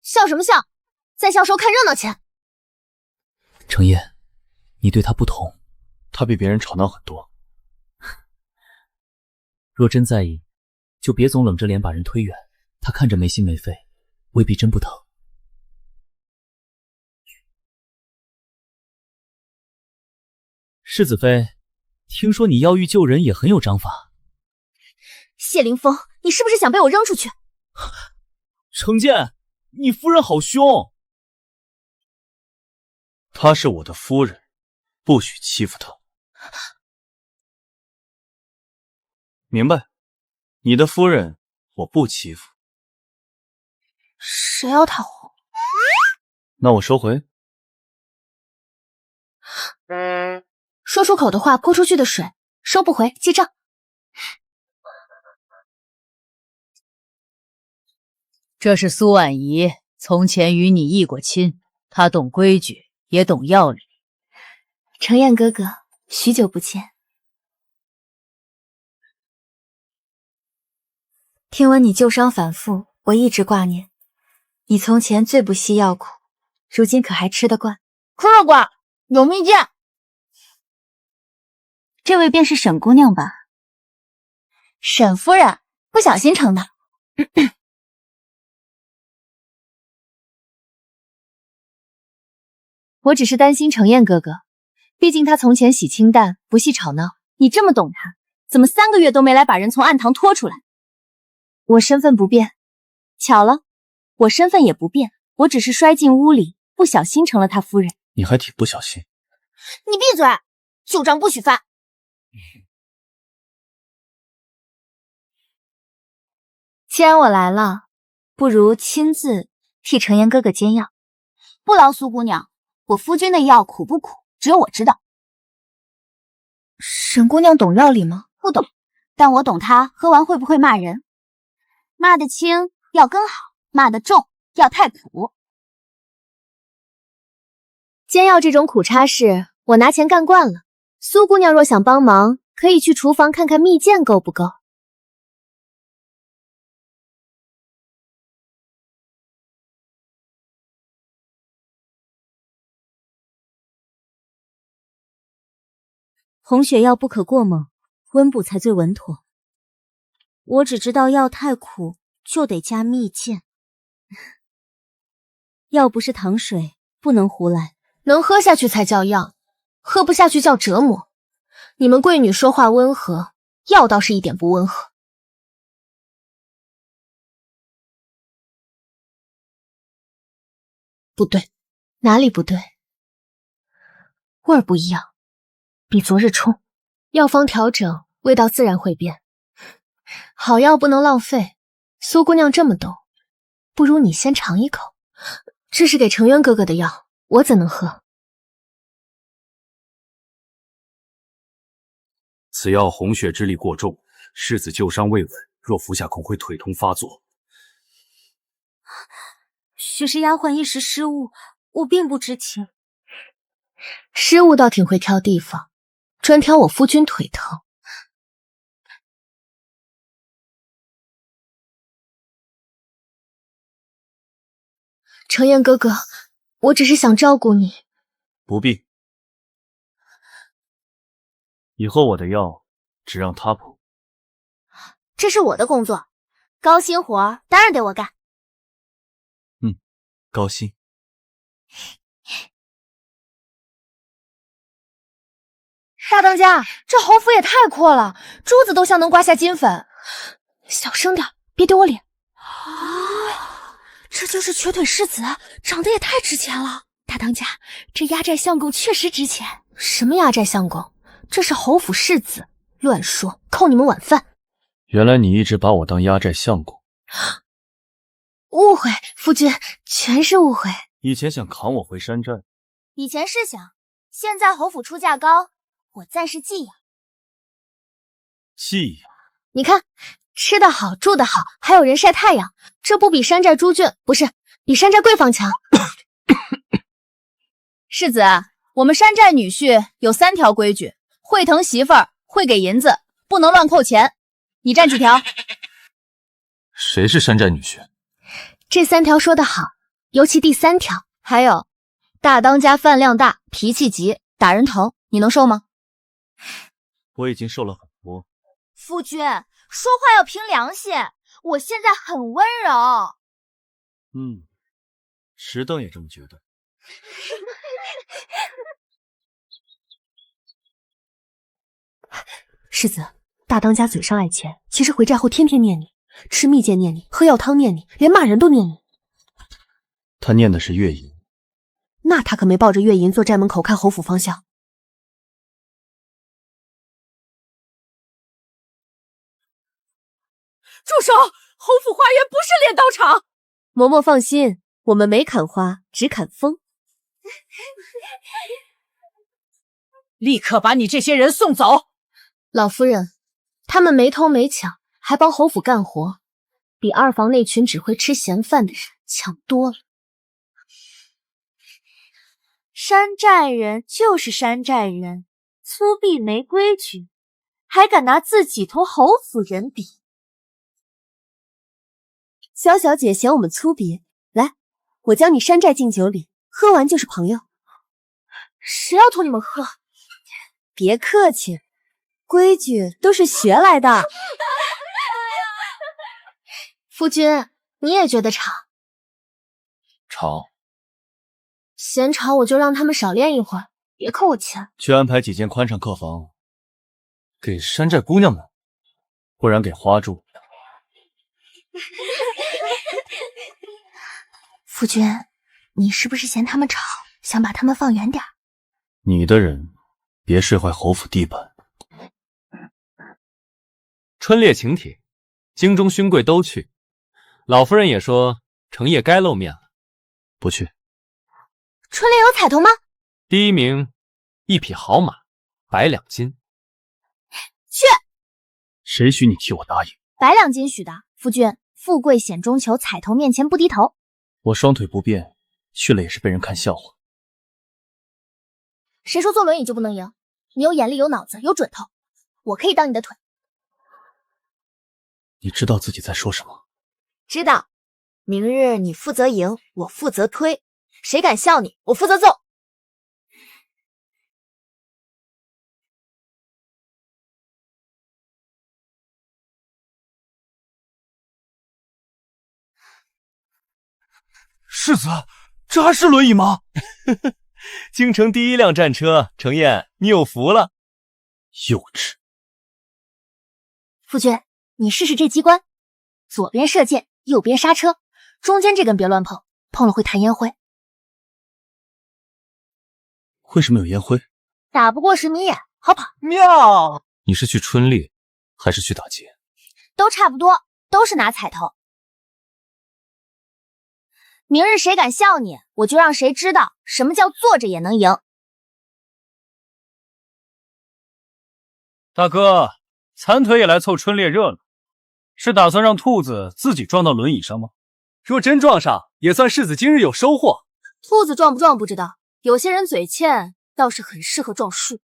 笑什么笑？在笑时候看热闹去。程烨，你对他不同，他比别人吵闹很多。若真在意，就别总冷着脸把人推远。他看着没心没肺，未必真不疼。世子妃，听说你要狱救人也很有章法。谢凌风，你是不是想被我扔出去？程健，你夫人好凶。她是我的夫人，不许欺负她。明白？你的夫人我不欺负。谁要他红？那我收回。说出口的话泼出去的水，收不回，记账。这是苏婉仪，从前与你议过亲，她懂规矩，也懂要领。程燕哥哥，许久不见。听闻你旧伤反复，我一直挂念。你从前最不惜药苦，如今可还吃得惯？吃得惯，有蜜饯。这位便是沈姑娘吧？沈夫人，不小心成的。我只是担心程燕哥哥，毕竟他从前喜清淡，不喜吵闹。你这么懂他，怎么3个月都没来把人从暗堂拖出来？我身份不变，巧了，我身份也不变，我只是摔进屋里，不小心成了他夫人。你还挺不小心。你闭嘴，旧账不许翻。既然我来了，不如亲自替程燕哥哥煎药。不劳苏姑娘，我夫君的药苦不苦，只有我知道。沈姑娘懂药理吗？不懂，但我懂她喝完会不会骂人。骂得轻药更好，骂得重药太苦。煎药这种苦差事，我拿钱干惯了。苏姑娘若想帮忙，可以去厨房看看蜜饯够不够。红血药不可过猛，温补才最稳妥。我只知道药太苦，就得加蜜饯。药不是糖水，不能胡来，能喝下去才叫药，喝不下去叫折磨。你们贵女说话温和，药倒是一点不温和。不对，哪里不对？味儿不一样，比昨日冲。药方调整，味道自然会变。好药不能浪费，苏姑娘这么懂，不如你先尝一口。这是给程渊哥哥的药，我怎能喝？此药红血之力过重，世子旧伤未稳，若服下恐会腿痛发作。许是丫鬟一时失误，我并不知情。失误倒挺会挑地方，专挑我夫君腿疼。程燕哥哥，我只是想照顾你。不必。以后我的药只让他补。这是我的工作，高薪活当然得我干。高兴。大当家，这侯府也太阔了，珠子都像能刮下金粉。小声点，别丢我脸。啊，这就是瘸腿世子，长得也太值钱了。大当家，这压寨相公确实值钱。什么压寨相公？这是侯府世子，乱说，扣你们晚饭。原来你一直把我当压寨相公。误会，夫君，全是误会。以前想扛我回山寨，以前是想，现在侯府出价高，我暂时寄养。寄养？你看，吃得好，住得好，还有人晒太阳，这不比山寨朱俊，不是，比山寨贵坊强。世子，我们山寨女婿有3条规矩：会疼媳妇儿，会给银子，不能乱扣钱。你占几条？谁是山寨女婿？这3条说得好，尤其第3条。还有，大当家饭量大，脾气急，打人疼，你能受吗？我已经受了很多。夫君，说话要凭良心，我现在很温柔。石凳也这么觉得。世子，大当家嘴上爱钱，其实回寨后天天念你，吃蜜饯念你，喝药汤念你，连骂人都念你。他念的是月银，那他可没抱着月银坐寨门口看侯府方向。住手！侯府花园不是镰刀厂。嬷嬷放心，我们没砍花，只砍风。立刻把你这些人送走！老夫人，他们没偷没抢，还帮侯府干活，比二房那群只会吃闲饭的人强多了。山寨人就是山寨人，粗鄙没规矩，还敢拿自己同侯府人比。萧小姐嫌我们粗鄙，来，我将你山寨进酒里，喝完就是朋友。谁要同你们喝？别客气，规矩都是学来的。夫君，你也觉得吵？吵。嫌吵我就让他们少练一会儿，别扣我钱。去安排几间宽敞客房，给山寨姑娘们，不然给花住。夫君，你是不是嫌他们吵，想把他们放远点？你的人别睡坏侯府地板。春猎请帖，京中勋贵都去，老夫人也说程烨该露面了。不去。春猎有彩头吗？第一名一匹好马，100两金。去。谁许你替我答应？100两金许的。夫君，富贵险中求，彩头面前不低头。我双腿不便，去了也是被人看笑话。谁说坐轮椅就不能赢？你有眼力，有脑子，有准头，我可以当你的腿。你知道自己在说什么？知道。明日你负责赢，我负责推，谁敢笑你，我负责揍。世子，这还是轮椅吗？京城第一辆战车，程烨，你有福了。幼稚。夫君，你试试这机关，左边射箭，右边刹车，中间这根别乱碰，碰了会弹烟灰。为什么有烟灰？打不过十米眼，好跑。妙！你是去春猎，还是去打劫？都差不多，都是拿彩头。明日谁敢笑你，我就让谁知道什么叫坐着也能赢。大哥，残腿也来凑春猎热闹，是打算让兔子自己撞到轮椅上吗？若真撞上，也算世子今日有收获。兔子撞不撞不知道，有些人嘴欠，倒是很适合撞树。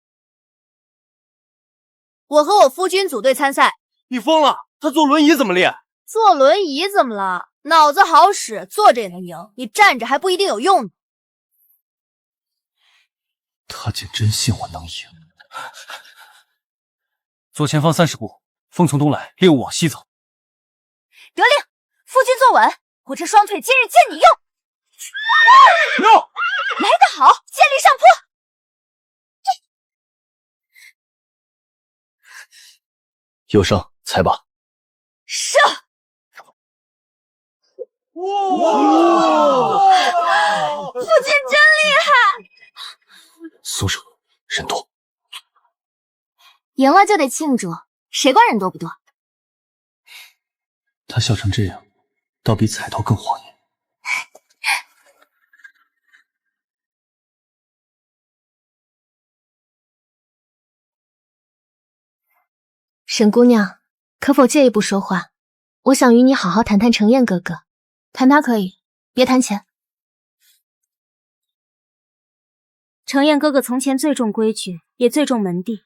我和我夫君组队参赛。你疯了？他坐轮椅怎么练？坐轮椅怎么了？脑子好使，坐着也能赢，你站着还不一定有用呢。他竟真信我能赢。左前方30步，风从东来，猎物往西走。得令，夫君坐稳，我这双腿今日借你用。用！来得好，箭力上坡。有伤，踩吧。射！哇！夫君真厉害！松手，人多。赢了就得庆祝，谁管人多不多？他笑成这样，倒比彩头更晃眼。沈姑娘，可否借一步说话？我想与你好好谈谈程砚哥哥。谈他可以，别谈钱。程砚哥哥从前最重规矩，也最重门第，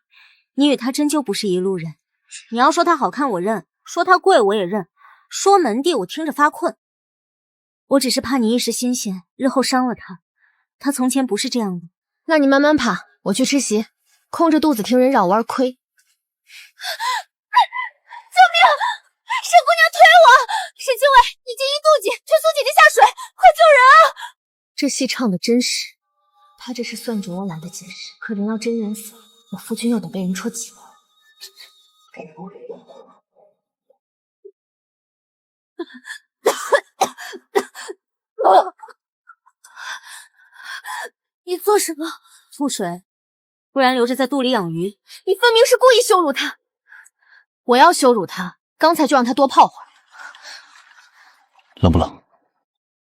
你与他真就不是一路人。你要说他好看我认，说他贵我也认，说门第我听着发困。我只是怕你一时新鲜，日后伤了他。他从前不是这样的。那你慢慢怕，我去吃席，空着肚子听人扰弯亏。救命！沈姑娘推我！沈清伟，已经1肚几，推苏姐姐下水，快救人啊！这戏唱的真实，他这是算准我懒得解释，可人要真人死，我夫君又得被人戳脊梁。你做什么？吐水，不然留着在肚里养鱼。你分明是故意羞辱他。我要羞辱他，刚才就让他多泡会儿。冷不冷？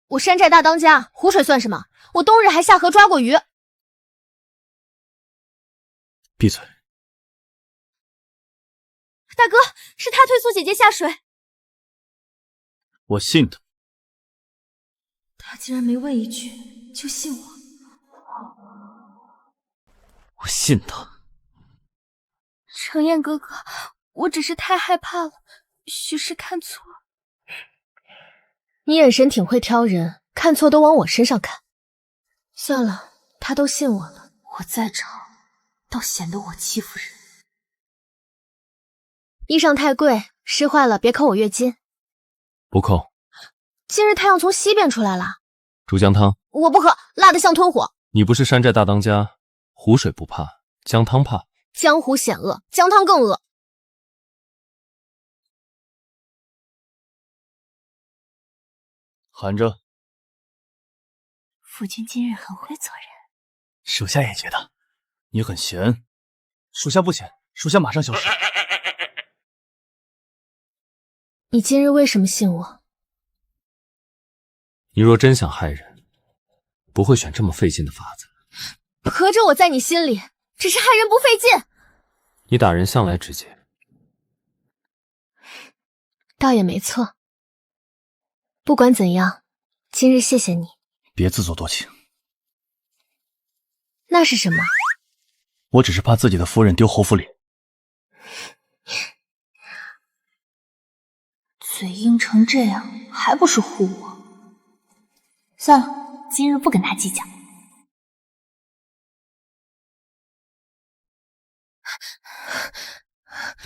我山寨大当家，湖水算什么？我冬日还下河抓过鱼。闭嘴！大哥，是他推苏姐姐下水。我信他。他竟然没问一句就信我。我信他。程燕哥哥，我只是太害怕了，许是看错。你眼神挺会挑人，看错都往我身上看。算了，他都信我了，我再吵，倒显得我欺负人。衣裳太贵，湿坏了别扣我月金。不扣。今日太阳从西边出来了。竹姜汤。我不喝，辣得像吞火。你不是山寨大当家，湖水不怕，姜汤怕。江湖险恶，姜汤更恶。含着。夫君今日很会做人。属下也觉得你很闲。属下不闲，属下马上消失。你今日为什么信我？你若真想害人，不会选这么费劲的法子。合着我在你心里只是害人不费劲。你打人向来直接。倒也没错。不管怎样，今日谢谢你。别自作多情。那是什么？我只是怕自己的夫人丢侯府脸。嘴硬成这样，还不是护我？算了，今日不跟他计较。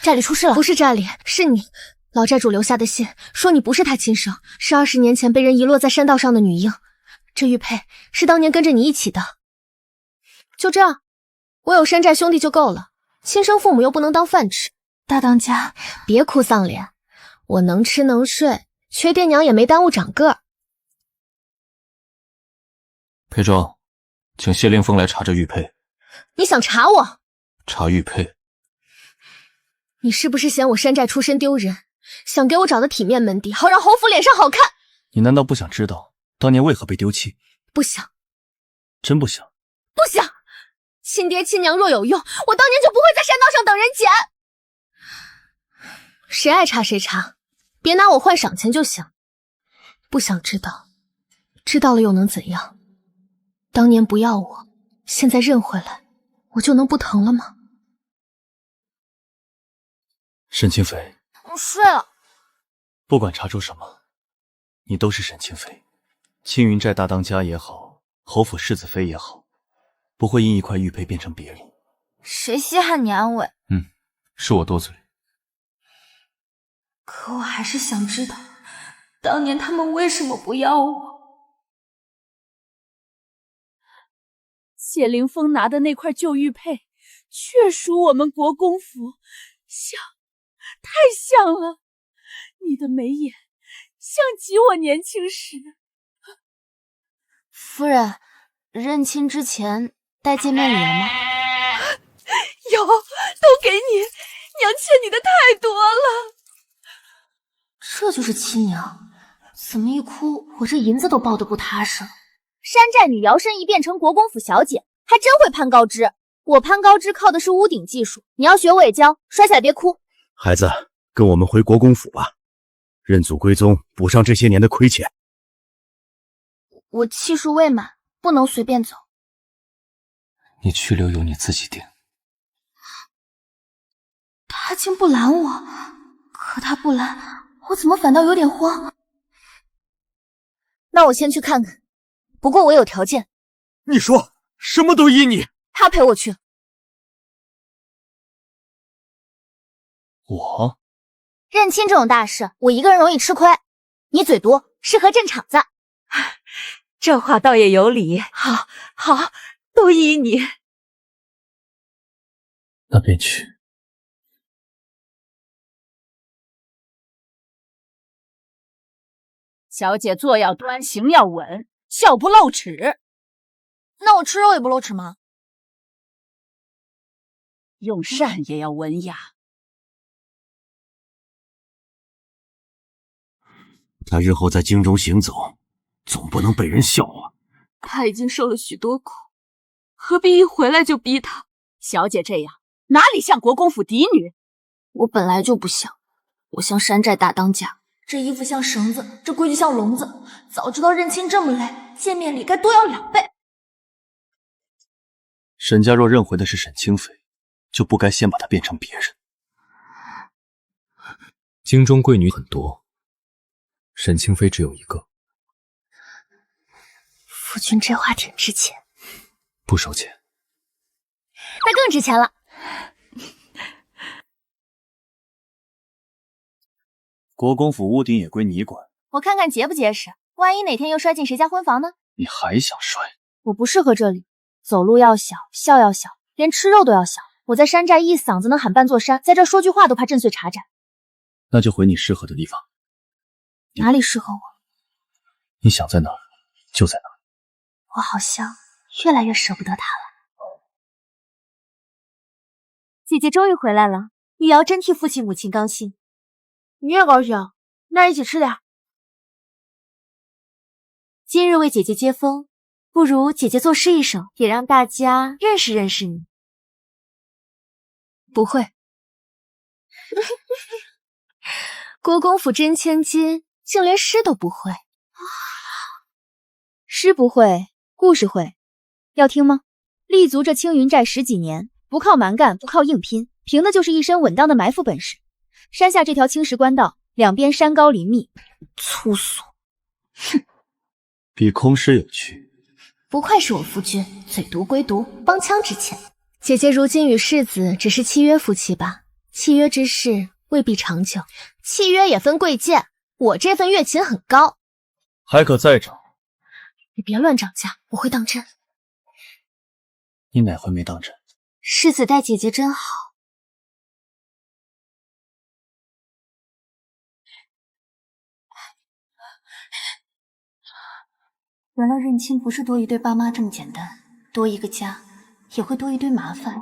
寨里出事了！不是寨里，是你。老寨主留下的信说你不是他亲生，是20年前被人遗落在山道上的女婴。这玉佩是当年跟着你一起的。就这样，我有山寨兄弟就够了，亲生父母又不能当饭吃。大当家，别哭丧脸，我能吃能睡，缺爹娘也没耽误长个儿。裴庄，请谢凌风来查这玉佩。你想查我？查玉佩。你是不是嫌我山寨出身丢人，想给我找的体面门第，好让侯府脸上好看？你难道不想知道当年为何被丢弃？不想。真不想？不想。亲爹亲娘若有用，我当年就不会在山道上等人捡。谁爱查谁查，别拿我换赏钱就行。不想知道，知道了又能怎样？当年不要我，现在认回来，我就能不疼了吗？沈清妃，我睡了。不管查出什么，你都是沈清妃。青云寨大当家也好，侯府世子妃也好，不会因一块玉佩变成别人。谁稀罕你安慰？是我多嘴。可我还是想知道，当年他们为什么不要我？谢凌风拿的那块旧玉佩，确属我们国公府，太像了。你的眉眼像极我年轻时。夫人，认亲之前带见面礼了吗？有，都给你，娘欠你的太多了。这就是亲娘，怎么一哭我这银子都抱得不踏实了。山寨女摇身一变成国公府小姐，还真会攀高枝。我攀高枝靠的是屋顶技术，你要学我也教，摔下来别哭。孩子，跟我们回国公府吧，认祖归宗，补上这些年的亏欠。我气数未满，不能随便走。你去留由你自己定。他竟不拦我，可他不拦，我怎么反倒有点慌？那我先去看看，不过我有条件。你说，什么都依你。他陪我去。我认亲这种大事，我一个人容易吃亏。你嘴多，适合镇场子。这话倒也有理。好，都依你。那便去。小姐坐要端，行要稳，笑不露齿。那我吃肉也不露齿吗？用膳也要文雅。他日后在京中行走，总不能被人笑话。他已经受了许多苦，何必一回来就逼他？小姐这样哪里像国公府嫡女？我本来就不像，我像山寨大当家。这衣服像绳子，这规矩像笼子。早知道认亲这么累，见面礼该多要2倍。沈家若认回的是沈清妃，就不该先把她变成别人。京中贵女很多，沈清妃只有一个。夫君这话挺值钱，不收钱。那更值钱了。国公府屋顶也归你管，我看看结不结实，万一哪天又摔进谁家婚房呢？你还想摔？我不适合这里，走路要小，笑要小，连吃肉都要小。我在山寨一嗓子能喊半座山，在这说句话都怕震碎茶盏。那就回你适合的地方。哪里适合我？你想在哪儿，就在哪儿。我好像越来越舍不得他了。姐姐终于回来了，玉瑶真替父亲母亲高兴。你也高兴，那一起吃点。今日为姐姐接风，不如姐姐作诗一首，也让大家认识认识你。不会。国公府真千金，竟连诗都不会。诗不会，故事会，要听吗？立足这青云寨10几年，不靠蛮干，不靠硬拼，凭的就是一身稳当的埋伏本事。山下这条青石官道，两边山高林密，粗俗。哼，比空诗有趣。不愧是我夫君，嘴毒归毒，帮腔之前。姐姐如今与世子只是契约夫妻吧？契约之事未必长久，契约也分贵贱，我这份月琴很高，还可再涨。你别乱涨价，我会当真。你哪回没当真？世子待姐姐真好。原来认亲不是多一对爸妈这么简单，多一个家也会多一堆麻烦。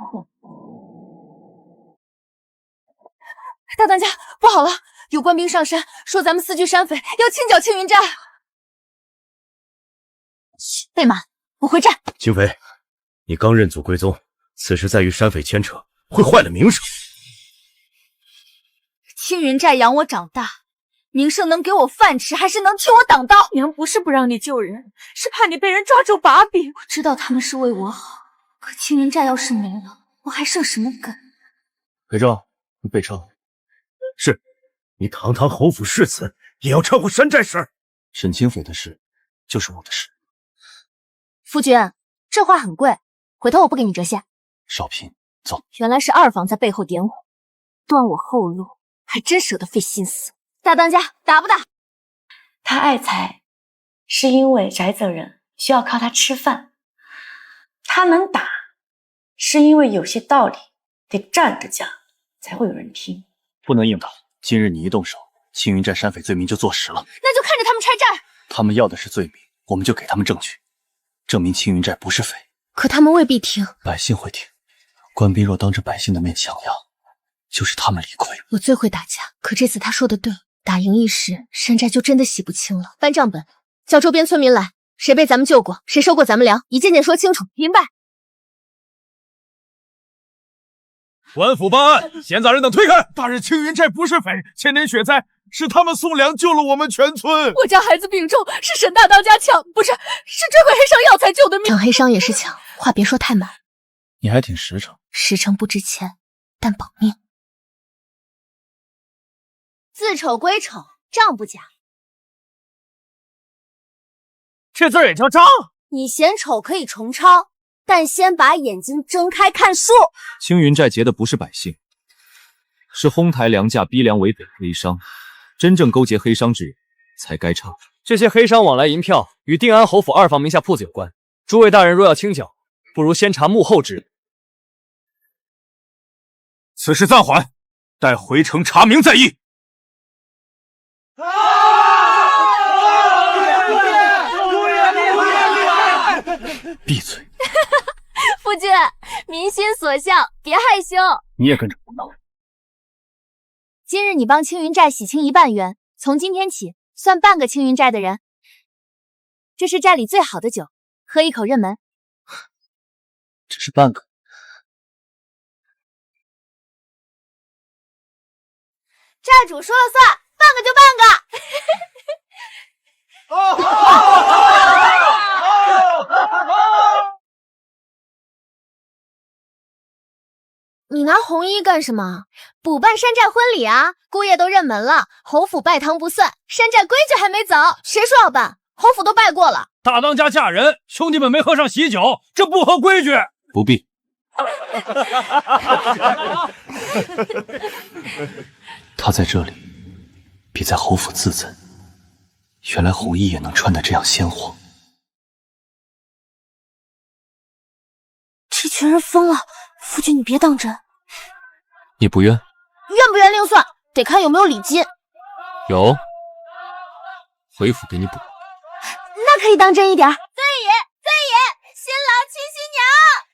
大当家，不好了，有官兵上山，说咱们4具山匪要清剿青云寨。嘘，备马，我会战。清妃，你刚认祖归宗，此时再与山匪牵扯，会坏了名声。青云寨养我长大，名声能给我饭吃，还是能替我挡刀？娘不是不让你救人，是怕你被人抓住把柄。我知道他们是为我好，可青云寨要是没了，我还剩什么根？裴正，你备车。是，你堂堂侯府世子，也要掺和山寨事？沈清妃的事，就是我的事。夫君，这话很贵，回头我不给你折现。少平，走。原来是二房在背后点我，断我后路，还真舍得费心思。大当家，打不打？他爱才，是因为翟泽人需要靠他吃饭；他能打，是因为有些道理得站着讲，才会有人听。不能硬打，今日你一动手，青云寨山匪罪名就坐实了。那就看着他们拆寨。他们要的是罪名，我们就给他们证据，证明青云寨不是匪。可他们未必听，百姓会听。官兵若当着百姓的面强要，就是他们理亏。我最会打架，可这次他说的对，打赢一时，山寨就真的洗不清了。翻账本，叫周边村民来，谁被咱们救过，谁收过咱们粮，一件件说清楚。明白？官府办案，闲杂人等推开！大人，青云寨不是匪，前年雪灾是他们送粮救了我们全村。我家孩子病重，是沈大当家抢，不是这回黑商药材救的命。抢黑商也是抢，话别说太满。你还挺实诚。实诚不值钱，但保命。自丑归丑，账不假。这字也叫账？你嫌丑可以重抄，但先把眼睛睁开看数。青云寨劫的不是百姓，是哄抬粮价、逼粮为本黑商。真正勾结黑商之人，才该查。这些黑商往来银票与定安侯府二房名下铺子有关。诸位大人若要清剿，不如先查幕后之人。此事暂缓，待回城查明再议。闭嘴！夫君，民心所向，别害羞。你也跟着胡闹。今日你帮青云寨洗清1半冤，从今天起，算半个青云寨的人。这是寨里最好的酒，喝一口认门。只是半个。寨主说了算，半个就半个。你拿红衣干什么？补办山寨婚礼啊！姑爷都认门了，侯府拜堂不算，山寨规矩还没走，谁说要办？侯府都拜过了。大当家嫁人，兄弟们没喝上喜酒，这不合规矩。不必。他在这里比在侯府自在。原来红衣也能穿得这样鲜活。这群人疯了，夫君你别当真。你不冤？冤不冤另算，得看有没有礼金。有，回府给你补。那可以当真一点。尊爷，新郎亲新娘，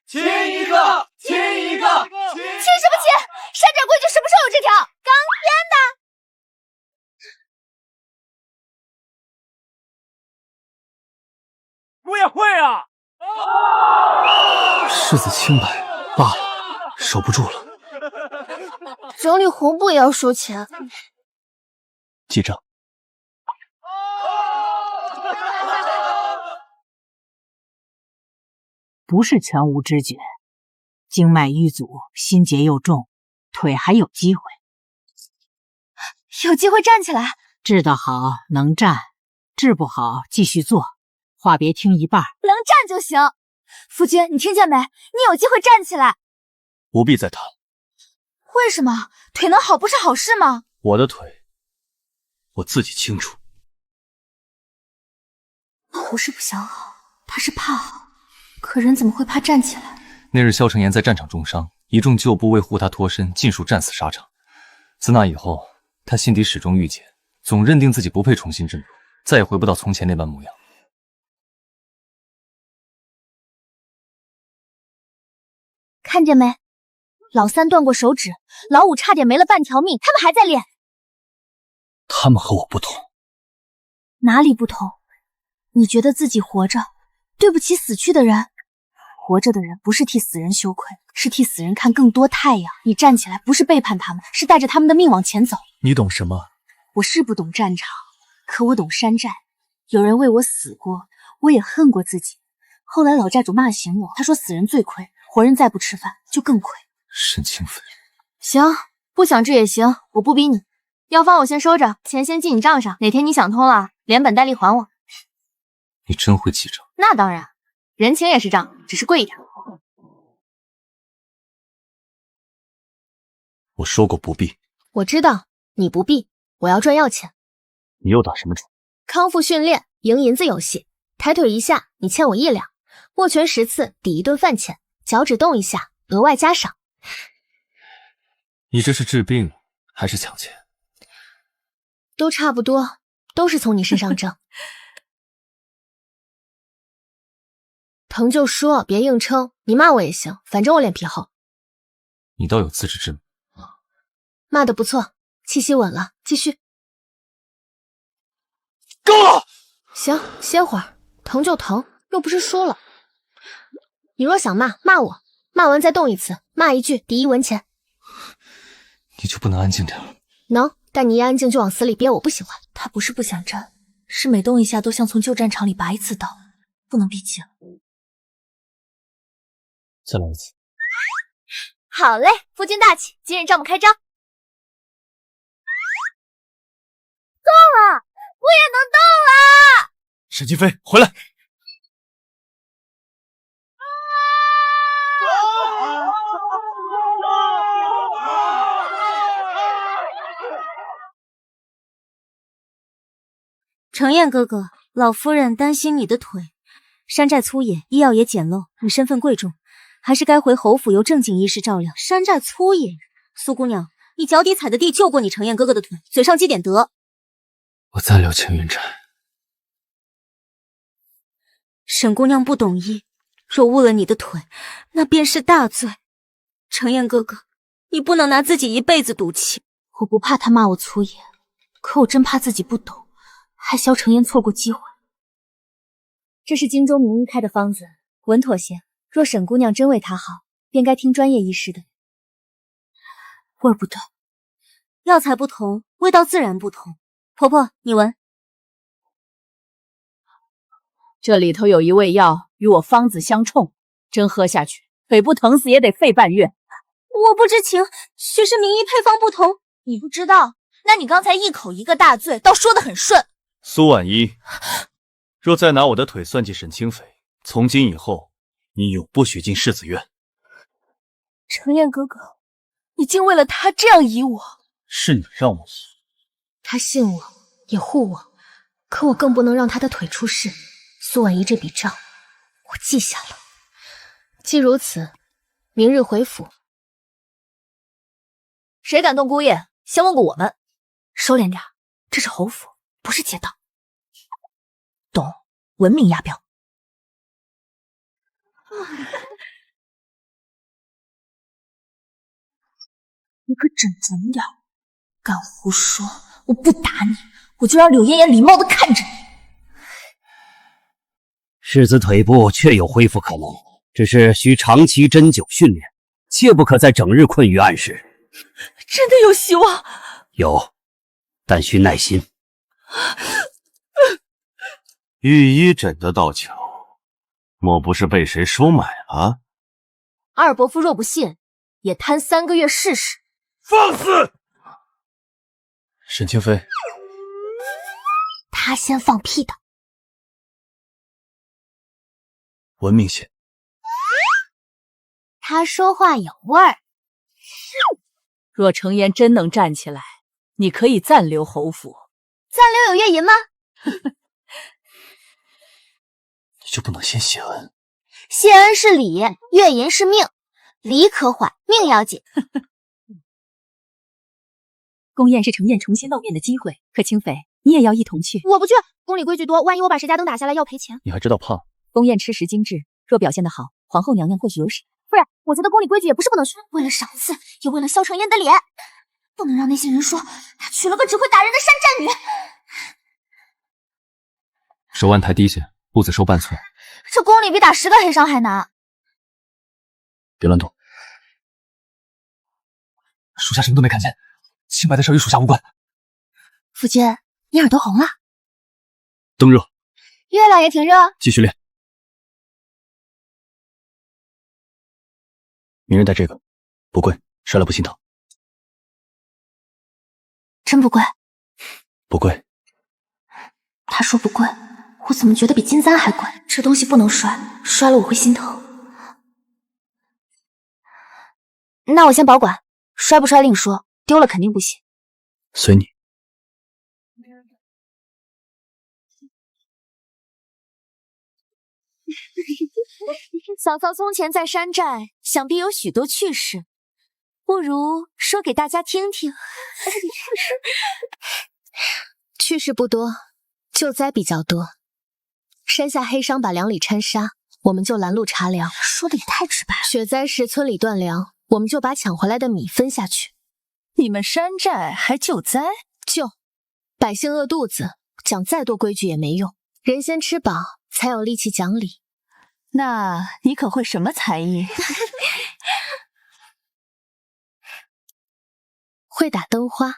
亲一个，亲一个，亲什么亲？山寨规矩什么时候有这条？刚编的。姑爷会啊！世子清白罢了，守不住了。整理红布也要收钱。记账。不是全无知觉，经脉淤阻，心结又重，腿还有机会。有机会站起来。治得好能站，治不好继续做。话别听一半。能站就行。夫君，你听见没？你有机会站起来。不必再谈。为什么？腿能好不是好事吗？我的腿，我自己清楚。不是不想好，他是怕好。可人怎么会怕站起来？那日萧承言在战场重伤，一众旧部为护他脱身，尽数战死沙场。自那以后，他心底始终郁结，总认定自己不配重新振作，再也回不到从前那般模样。看见没？老三断过手指，老五差点没了半条命，他们还在练。他们和我不同。哪里不同？你觉得自己活着对不起死去的人？活着的人不是替死人羞愧，是替死人看更多太阳。你站起来不是背叛他们，是带着他们的命往前走。你懂什么？我是不懂战场，可我懂山寨。有人为我死过，我也恨过自己。后来老寨主骂醒我，他说死人最亏，活人再不吃饭就更亏。沈清妃，行，不想治也行，我不逼你。药方我先收着，钱先记你账上，哪天你想通了，连本带利还我。你真会记账？那当然，人情也是账，只是贵一点。我说过不必。我知道你不必，我要赚药钱。你又打什么主？康复训练，赢银子游戏。抬腿一下，你欠我1两；握拳10次，抵1顿饭钱；脚趾动一下，额外加赏。你这是治病还是抢钱？都差不多，都是从你身上挣。疼就说，别硬撑。你骂我也行，反正我脸皮厚。你倒有自知之明。骂得不错，气息稳了，继续。够了！行，歇会儿。疼就疼，又不是输了。你若想骂，骂我，骂完再动一次，骂一句抵1文钱。你就不能安静点了？能，但你一安静就往死里憋，我不喜欢。他不是不想站，是每动一下都像从旧战场里拔一次刀，不能闭气了。再来一次。好嘞，夫君大气，今日账目开张。够了，我也能动了。沈清妃，回来！程燕哥哥，老夫人担心你的腿。山寨粗野，医药也简陋，你身份贵重，还是该回侯府由正经医师照料。山寨粗野，苏姑娘，你脚底踩的地救过你程燕哥哥的腿，嘴上积点德。我再聊青云寨。沈姑娘不懂医，若误了你的腿，那便是大罪。程燕哥哥，你不能拿自己一辈子赌气。我不怕他骂我粗野，可我真怕自己不懂。害萧承烟错过机会。这是荆州名医开的方子，稳妥些。若沈姑娘真为他好，便该听专业医师的。味儿不对，药材不同，味道自然不同。婆婆，你闻。这里头有一味药与我方子相冲，真喝下去，腿不疼死也得费半月。我不知情，许是名医配方不同。你不知道？那你刚才一口一个大醉，倒说得很顺。苏婉一，若再拿我的腿算计沈清妃，从今以后，你永不许进世子院。承彦哥哥，你竟为了他这样疑我？是你让我疑。他信我，也护我，可我更不能让他的腿出事。苏婉仪这笔账，我记下了。既如此，明日回府。谁敢动姑爷？先问过我们。收敛点，这是侯府，不是街道。懂，文明押镖。你可整准点，敢胡说，我不打你，我就让柳妍妍礼貌地看着你。世子腿部确有恢复可能，只是需长期针灸训练，切不可再整日困于暗室。真的有希望？有，但需耐心。御医诊得倒巧，莫不是被谁收买了？二伯父若不信，也摊3个月试试。放肆！沈清妃，他先放屁的。文明些。他说话有味儿。若承言真能站起来，你可以暂留侯府。暂留有月银吗？你就不能先谢恩？谢恩是礼，月银是命，礼可缓，命要紧。宫宴是承彦重新露面的机会，可清妃，你也要一同去。我不去，宫里规矩多，万一我把谁家灯打下来要赔钱。你还知道怕？宫宴吃食精致，若表现得好，皇后娘娘或许有赏。夫人，我觉得宫里规矩也不是不能去，为了赏赐，也为了萧承彦的脸，不能让那些人说他娶了个只会打人的山寨女。手腕抬低些，步子收半寸。这宫里比打10个黑伤还难。别乱动。属下什么都没看见，清白的事与属下无关。夫君，你耳朵红了。灯热。月亮也挺热。继续练。明日带这个，不贵，摔了不心疼。真不贵？不贵。他说不贵，我怎么觉得比金簪还贵？这东西不能摔，摔了我会心疼。那我先保管，摔不摔另说，丢了肯定不行。随你。嫂嫂从前在山寨，想必有许多趣事，不如说给大家听听。趣事不多，救灾比较多。山下黑商把粮里掺沙，我们就拦路查粮。说的也太直白了。雪灾时村里断粮，我们就把抢回来的米分下去。你们山寨还救灾？救，百姓饿肚子，讲再多规矩也没用。人先吃饱，才有力气讲理。那你可会什么才艺？会打灯花。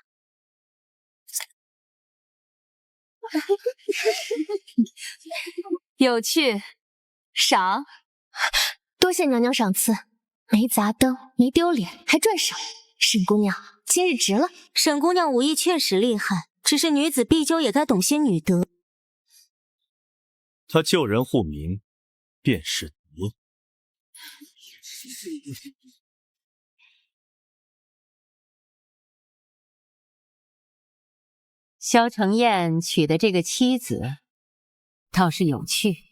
有趣，赏。多谢娘娘赏赐，没砸灯，没丢脸，还赚赏。沈姑娘今日值了。沈姑娘武艺确实厉害，只是女子必究也该懂些女德。她救人护民，便是德。萧承彦娶的这个妻子倒是有趣。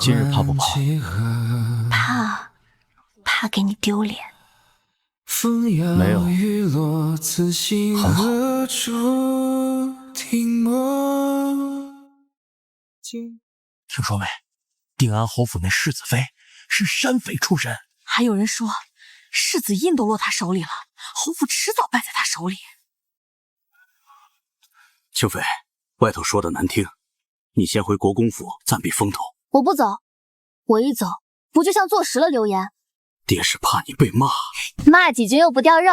今日怕不怕？怕给你丢脸。没有，很好。听说没？定安侯府那世子妃是山匪出身，还有人说世子印都落他手里了，侯府迟早败在他手里。清妃，外头说的难听，你先回国公府暂避风头。我不走，我一走不就像坐实了流言？爹是怕你被骂，骂几句又不掉肉。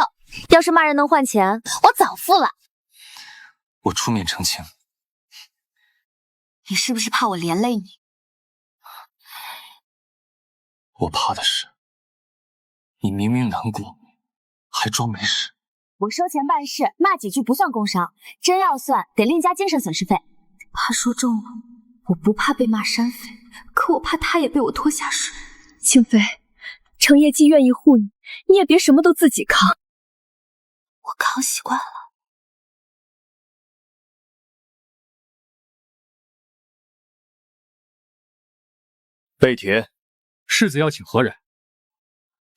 要是骂人能换钱，我早付了。我出面澄清。你是不是怕我连累你？我怕的是你明明难过，还装没事。我收钱办事，骂几句不算工伤，真要算得另加精神损失费。他说中了，我不怕被骂山匪，可我怕他也被我拖下水。清妃，程烨既愿意护你，你也别什么都自己扛。我扛习惯了。备帖，世子要请何人？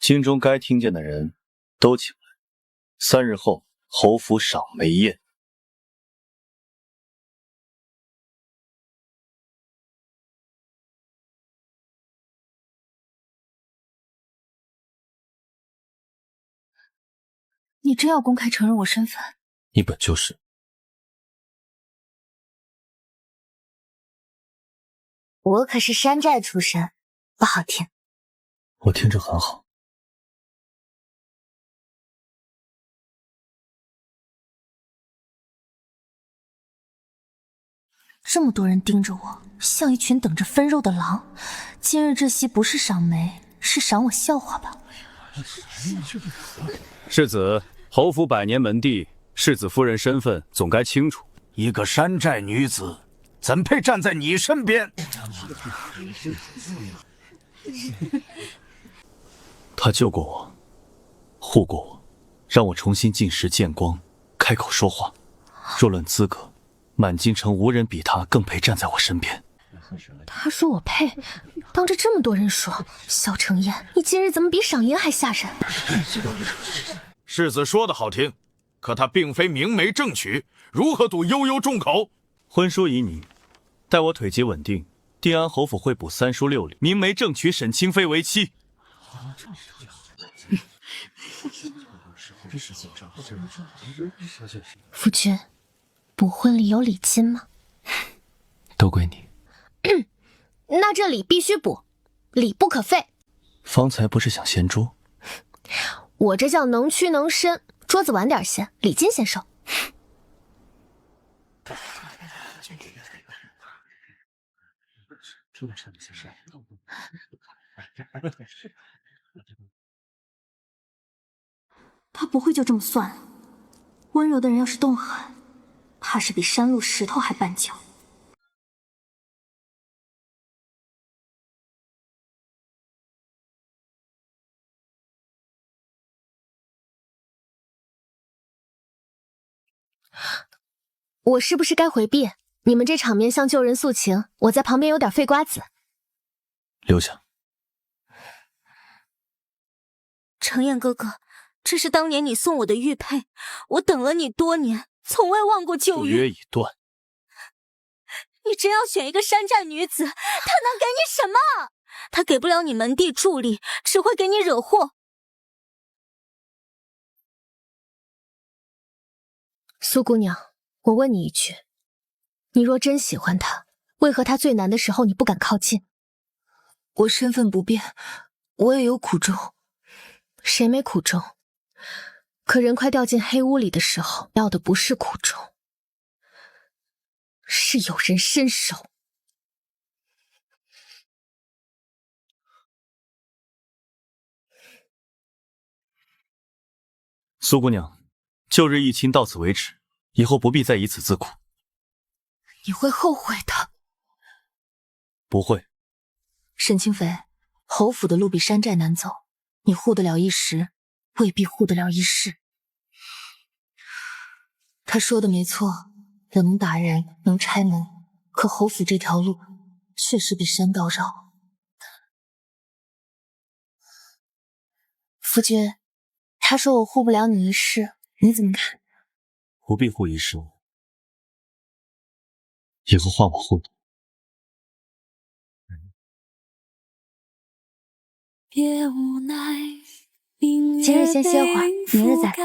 京中该听见的人都请来。3日后，侯府赏梅宴。你真要公开承认我身份？你本就是。我可是山寨出身，不好听。我听着很好。这么多人盯着我，像一群等着分肉的狼。今日这席不是赏梅，是赏我笑话吧？世子，侯府百年门第，世子夫人身份总该清楚。一个山寨女子，怎配站在你身边？他救过我，护过我，让我重新进食见光，开口说话。若论资格，满京城无人比他更配站在我身边。他说我配，当着这么多人说，萧承彦，你今日怎么比赏银还吓人？世子说的好听，可他并非明媒正娶，如何赌悠悠众口？婚书已拟，待我腿疾稳定，定安侯府会补3书6礼，明媒正娶沈清妃为妻。夫君，补婚礼有礼金吗？都归你。那这礼必须补，礼不可废。方才不是想掀桌？我这叫能屈能伸，桌子晚点掀，礼金先收。他不会就这么算了。温柔的人要是动狠，怕是比山路石头还绊脚。我是不是该回避？你们这场面像旧人诉情，我在旁边有点废瓜子。留下。程砚哥哥，这是当年你送我的玉佩，我等了你多年，从未忘过旧约。旧约已断。你真要选一个山寨女子，她能给你什么？她给不了你门第助力，只会给你惹祸。苏姑娘，我问你一句，你若真喜欢他，为何他最难的时候你不敢靠近？我身份不变，我也有苦衷。谁没苦衷？可人快掉进黑屋里的时候，要的不是苦衷，是有人伸手。苏姑娘，旧日一亲到此为止，以后不必再以此自苦。你会后悔的。不会。沈清妃，侯府的路比山寨难走，你护得了一时，未必护得了一世。他说的没错，我能打人，能拆门，可侯府这条路确实比山道绕。夫君，他说我护不了你一世，你怎么看？不必护一世，以后换我护你。别无奈，今日先歇会儿，明日再来。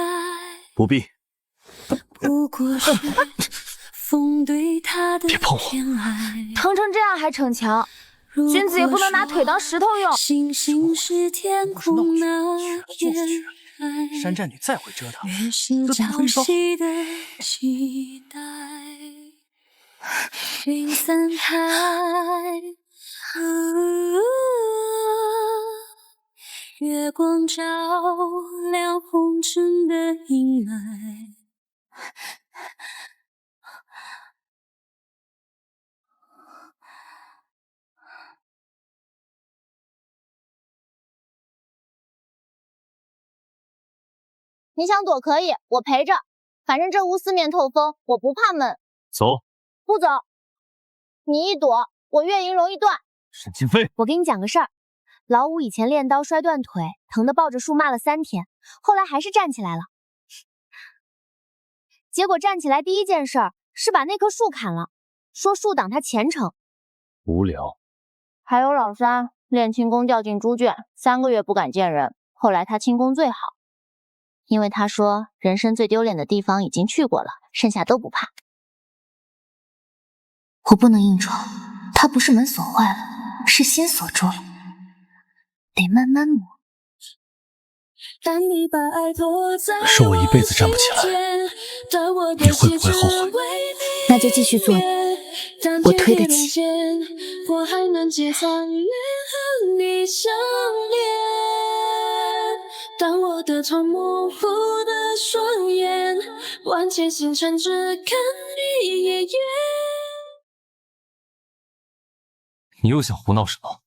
不必。不过是别碰我！疼成这样还逞强，君子也不能拿腿当石头用。星星是天空那片海，山寨女再会折腾，这怎么可以说？云散开，月光照亮红尘的阴霾。你想躲可以，我陪着。反正这屋四面透风，我不怕闷。走。不走。你一躲，我月营容易断。沈清飞，我给你讲个事儿。老五以前练刀摔断腿，疼得抱着树骂了3天，后来还是站起来了。结果站起来第一件事是把那棵树砍了，说树挡他前程。无聊。还有老三练轻功掉进猪圈，3个月不敢见人，后来他轻功最好。因为他说人生最丢脸的地方已经去过了，剩下都不怕。我不能硬闯，他不是门锁坏了，是心锁住了，得慢慢磨。说我一辈子站不起来，你会不会后悔？那就继续做，我推得起。我还能结团圆和你相恋。当我的痛模糊的双眼，万千星辰只看你一眼。你又想胡闹什么？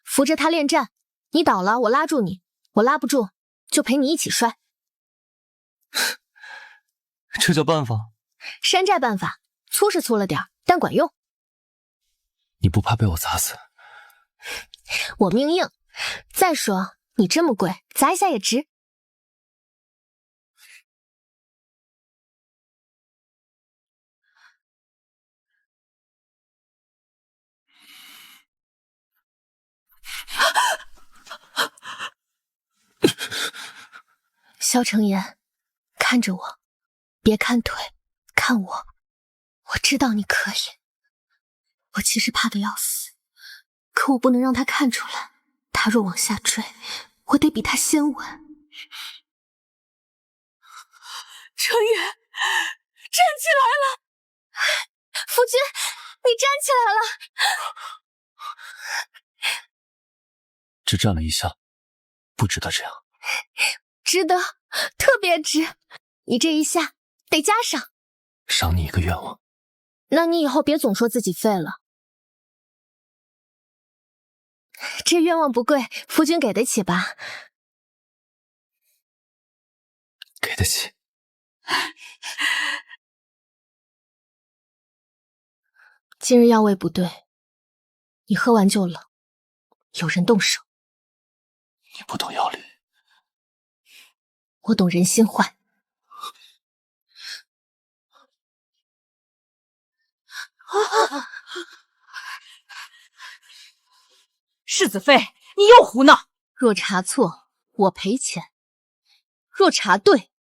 扶着他恋战，你倒了我拉住你，我拉不住就陪你一起摔。这叫办法？山寨办法，粗是粗了点，但管用。你不怕被我砸死？我命硬。再说你这么贵，砸一下也值。萧承言，看着我，别看腿，看我。我知道你可以。我其实怕得要死，可我不能让他看出来。他若往下坠，我得比他先稳。承言，站起来了！夫君，你站起来了。只站了一下，不值得这样。值得，特别值。你这一下得加赏。赏你一个愿望。那你以后别总说自己废了。这愿望不贵，夫君给得起吧？给得起。今日药味不对，你喝完就冷，有人动手。你不懂药理，我懂人心坏。世子妃，你又胡闹！若查错，我赔钱；若查对，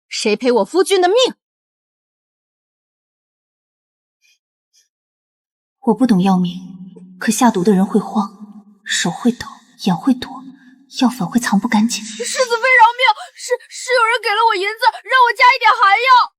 谁赔我夫君的命？我不懂药名，可下毒的人会慌，手会抖，眼会躲，药粉会藏不干净。世子妃饶命！是有人给了我银子，让我加一点寒药。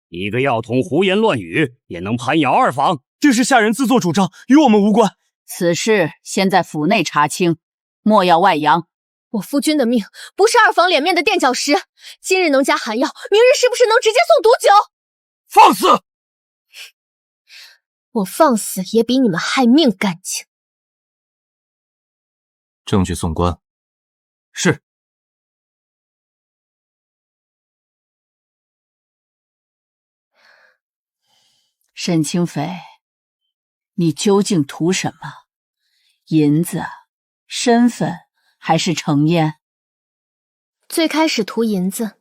一个药桶胡言乱语，也能攀咬二房？这是下人自作主张，与我们无关。此事先在府内查清，莫要外扬。我夫君的命不是二房脸面的垫脚石，今日能加寒药，明日是不是能直接送毒酒？放肆！我放肆也比你们害命干净。证据送官。是。沈清妃，你究竟图什么？银子、身份还是程燕？最开始图银子，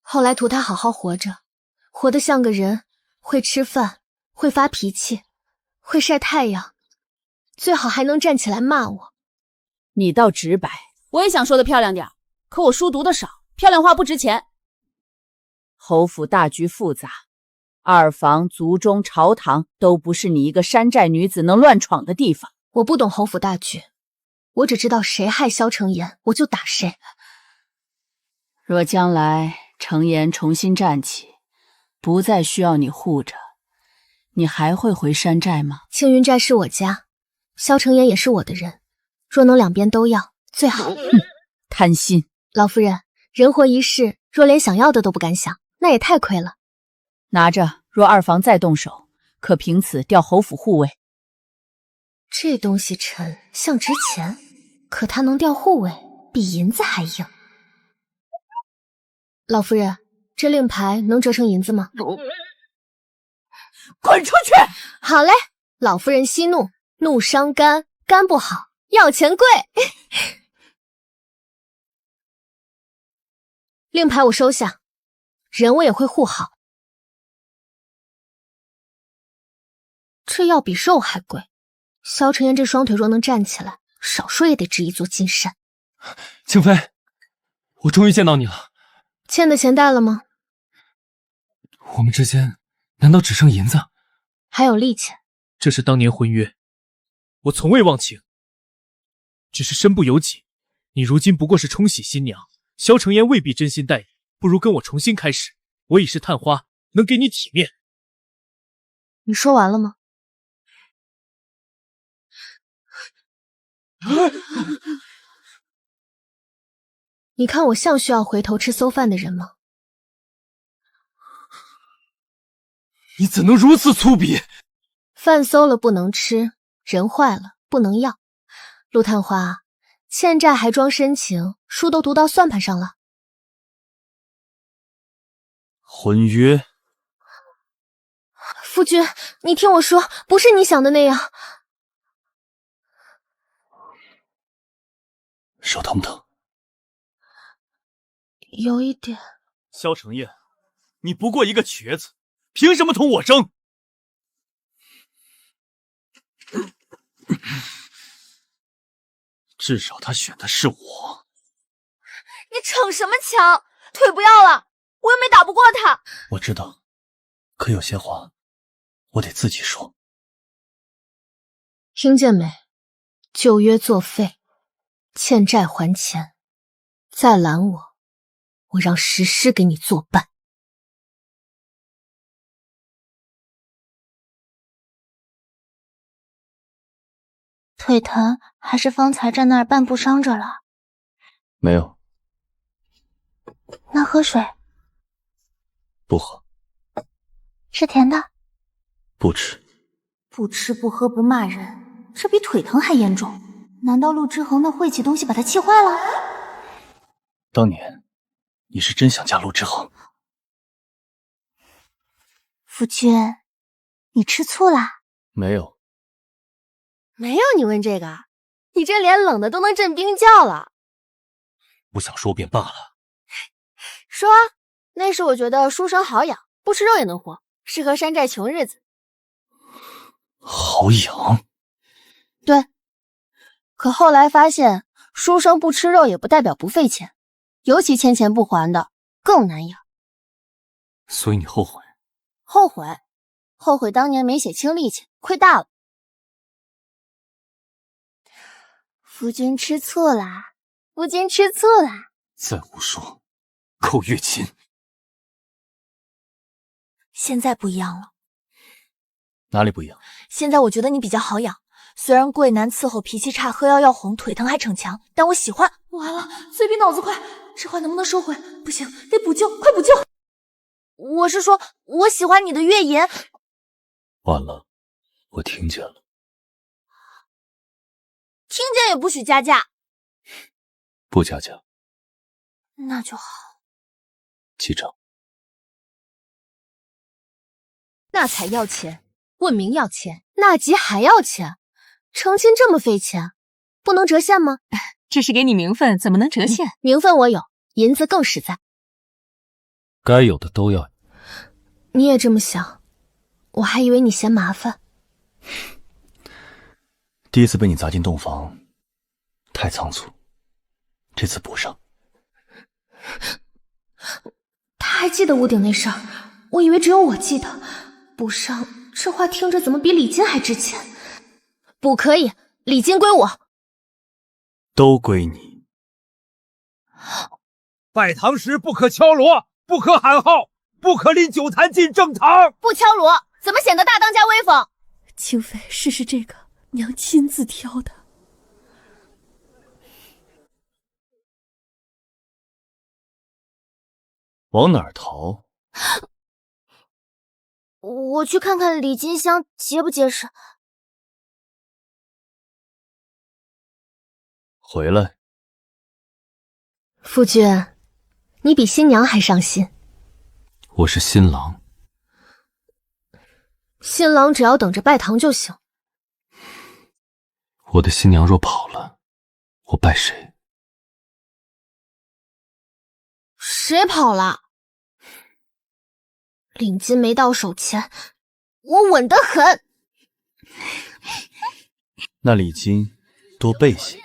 后来图他好好活着，活得像个人，会吃饭，会发脾气，会晒太阳，最好还能站起来骂我。你倒直白，我也想说的漂亮点，可我书读的少，漂亮话不值钱。侯府大局复杂，二房、族中、朝堂都不是你一个山寨女子能乱闯的地方。我不懂侯府大局，我只知道谁害萧承言，我就打谁。若将来承言重新站起，不再需要你护着，你还会回山寨吗？青云寨是我家，萧承言也是我的人，若能两边都要，最好。贪心！老夫人，人活一世，若连想要的都不敢想，那也太亏了。拿着，若二房再动手，可凭此调侯府护卫。这东西沉，像值钱，可它能调护卫，比银子还硬。老夫人，这令牌能折成银子吗？滚出去！好嘞，老夫人息怒，怒伤肝，肝不好，要钱贵。令牌我收下，人我也会护好。这药比肉还贵，萧承言这双腿若能站起来，少说也得值一座金山。清妃，我终于见到你了。欠的钱带了吗？我们之间难道只剩银子？还有利钱。这是当年婚约，我从未忘情，只是身不由己。你如今不过是冲喜新娘，萧承言未必真心待你，不如跟我重新开始。我已是探花，能给你体面。你说完了吗？你看我像需要回头吃馊饭的人吗？你怎能如此粗鄙？饭馊了不能吃，人坏了不能要。陆探花，欠债还装深情，书都读到算盘上了。婚约？夫君，你听我说，不是你想的那样。手疼不疼？有一点。萧承彦，你不过一个瘸子，凭什么同我争？至少他选的是我。你逞什么强？腿不要了，我又没打不过他。我知道，可有些话我得自己说。听见没？旧约作废，欠债还钱。再拦我，我让石狮给你作伴。腿疼还是方才站那儿半步伤着了？没有。那喝水？不喝。吃甜的？不吃。不吃不喝不骂人，这比腿疼还严重。难道陆之恒那晦气东西把他气坏了？当年你是真想嫁陆之恒？夫君，你吃醋啦？没有。没有你问这个，你这脸冷的都能震冰窖了。不想说便罢了。说啊，那时我觉得书生好养，不吃肉也能活，适合山寨穷日子。好养？对。可后来发现，书生不吃肉也不代表不费钱，尤其欠钱不还的更难养。所以你后悔？后悔？后悔当年没写清力气，亏大了。夫君吃醋啦！夫君吃醋啦！再胡说，扣月薪。现在不一样了。哪里不一样？现在我觉得你比较好养，虽然贵难伺候，脾气差，喝药要红，腿疼还逞强，但我喜欢。完了，嘴比脑子快，这话能不能收回？不行，得补救，快补救！我是说，我喜欢你的月颜。完了，我听见了。听见也不许加价。不加价。那就好。记账。那才要钱，问名要钱，纳吉还要钱，成亲这么费钱，不能折现吗？这是给你名分，怎么能折现？名分我有，银子更实在。该有的都要有。你也这么想？我还以为你嫌麻烦。第一次被你砸进洞房，太仓促，这次补上。太还记得屋顶那事儿，我以为只有我记得。补上，这话听着怎么比礼金还值钱？不可以，礼金归我。都归你。拜堂时不可敲锣，不可喊号，不可拎酒坛进正堂。不敲锣，怎么显得大当家威风？清妃，试试这个，娘亲自挑的。往哪儿逃？我去看看礼金箱结不结实。回来。夫君，你比新娘还上心。我是新郎，新郎只要等着拜堂就行。我的新娘若跑了，我拜谁？谁跑了？领金没到手前，我稳得很。那礼金多备些。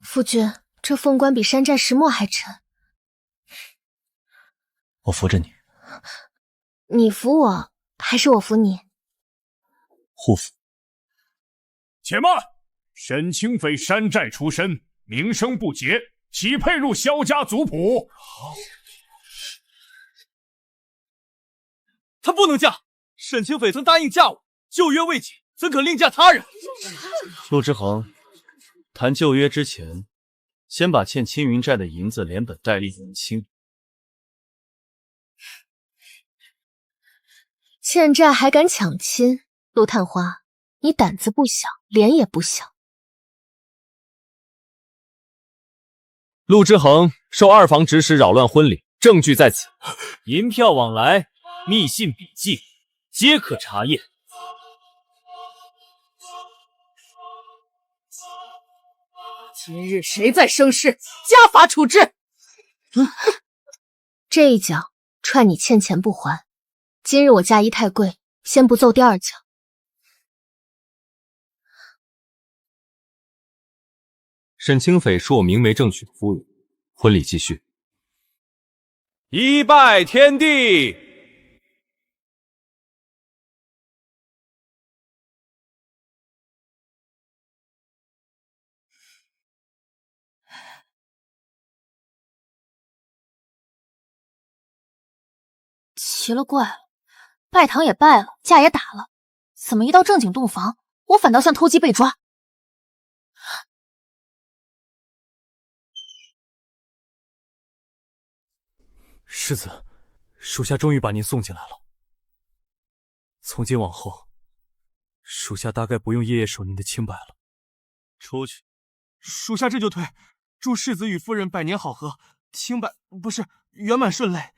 夫君，这凤冠比山寨石墨还沉。我扶着你。你扶我，还是我扶你？护扶。且慢！沈清妃山寨出身，名声不洁，岂配入萧家族谱？她不能嫁。沈清妃曾答应嫁我，旧约未解，怎可另嫁他人？陆之恒，谈旧约之前，先把欠青云寨的银子连本带利还清。欠债还敢抢亲，陆探花，你胆子不小，脸也不小。陆之恒受二房指使扰乱婚礼，证据在此，银票往来、密信笔记，皆可查验。今日谁再生事，家法处置。这一脚踹你欠钱不还，今日我嫁衣太贵，先不奏第二脚。沈清妃是我明媒正娶的夫人，婚礼继续。一拜天地。奇了怪了，拜堂也拜了，架也打了，怎么一到正经洞房，我反倒像偷鸡被抓？世子，属下终于把您送进来了。从今往后，属下大概不用夜夜守您的清白了。出去。属下这就退。祝世子与夫人百年好合，清白不是圆满顺累。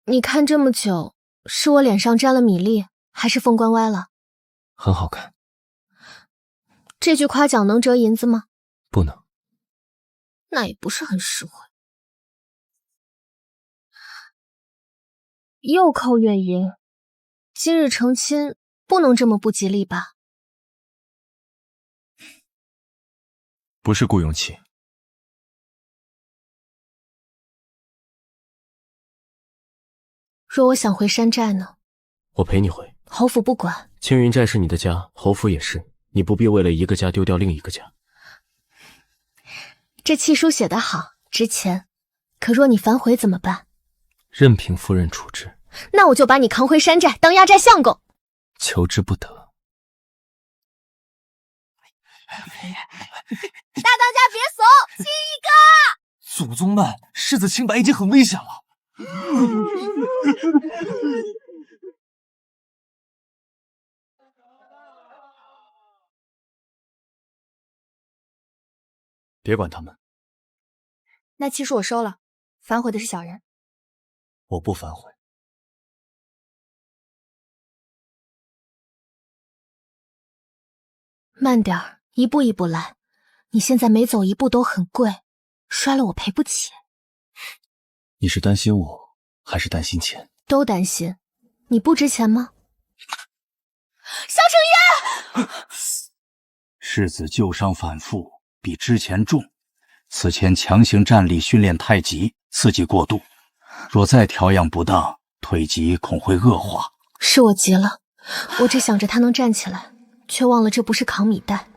你看这么久，是我脸上沾了米粒，还是凤冠歪了？很好看。这句夸奖能折银子吗？不能。那也不是很实惠。又扣月银，今日成亲不能这么不吉利吧？不是雇佣期。若我想回山寨呢？我陪你回。侯府不管。青云寨是你的家，侯府也是，你不必为了一个家丢掉另一个家。这契书写得好，值钱。可若你反悔怎么办？任凭夫人处置。那我就把你扛回山寨，当压寨相公。求之不得。大当家别怂，亲一个！祖宗们，世子清白已经很危险了。别管他们。那契书我收了，反悔的是小人。我不反悔。慢点儿，一步一步来。你现在每走一步都很贵，摔了我赔不起。你是担心我，还是担心钱？都担心。你不值钱吗？萧承业，世子旧伤反复，比之前重。此前强行站立训练太极，刺激过度，若再调养不当，腿疾恐会恶化。是我急了，我只想着他能站起来，却忘了这不是扛米袋，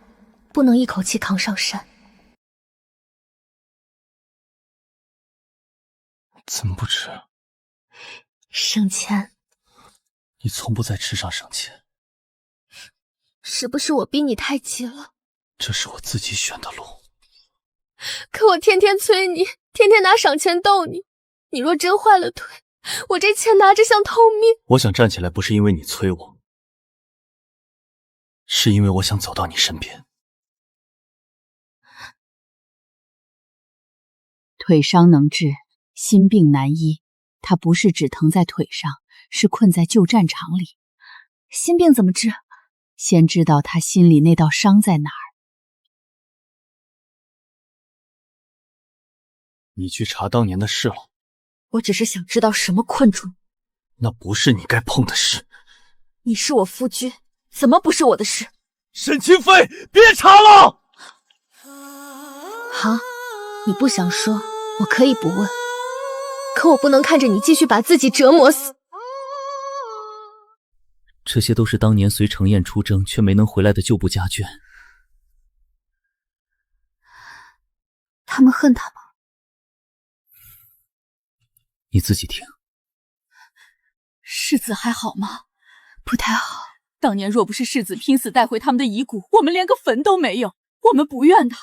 不能一口气扛上山。怎么不吃？省钱。你从不在吃上省钱。是不是我逼你太急了？这是我自己选的路。可我天天催你，天天拿赏钱逗你，你若真坏了腿，我这钱拿着像偷命。我想站起来，不是因为你催我，是因为我想走到你身边。腿伤能治，心病难医。他不是只疼在腿上，是困在旧战场里。心病怎么治？先知道他心里那道伤在哪儿。你去查当年的事了。我只是想知道什么困住你。那不是你该碰的事。你是我夫君，怎么不是我的事？沈清妃，别查了！好，你不想说，我可以不问。可我不能看着你继续把自己折磨死。这些都是当年随程燕出征却没能回来的旧部家眷。他们恨他吗？你自己听。世子还好吗？不太好。当年若不是世子拼死带回他们的遗骨，我们连个坟都没有。我们不怨他，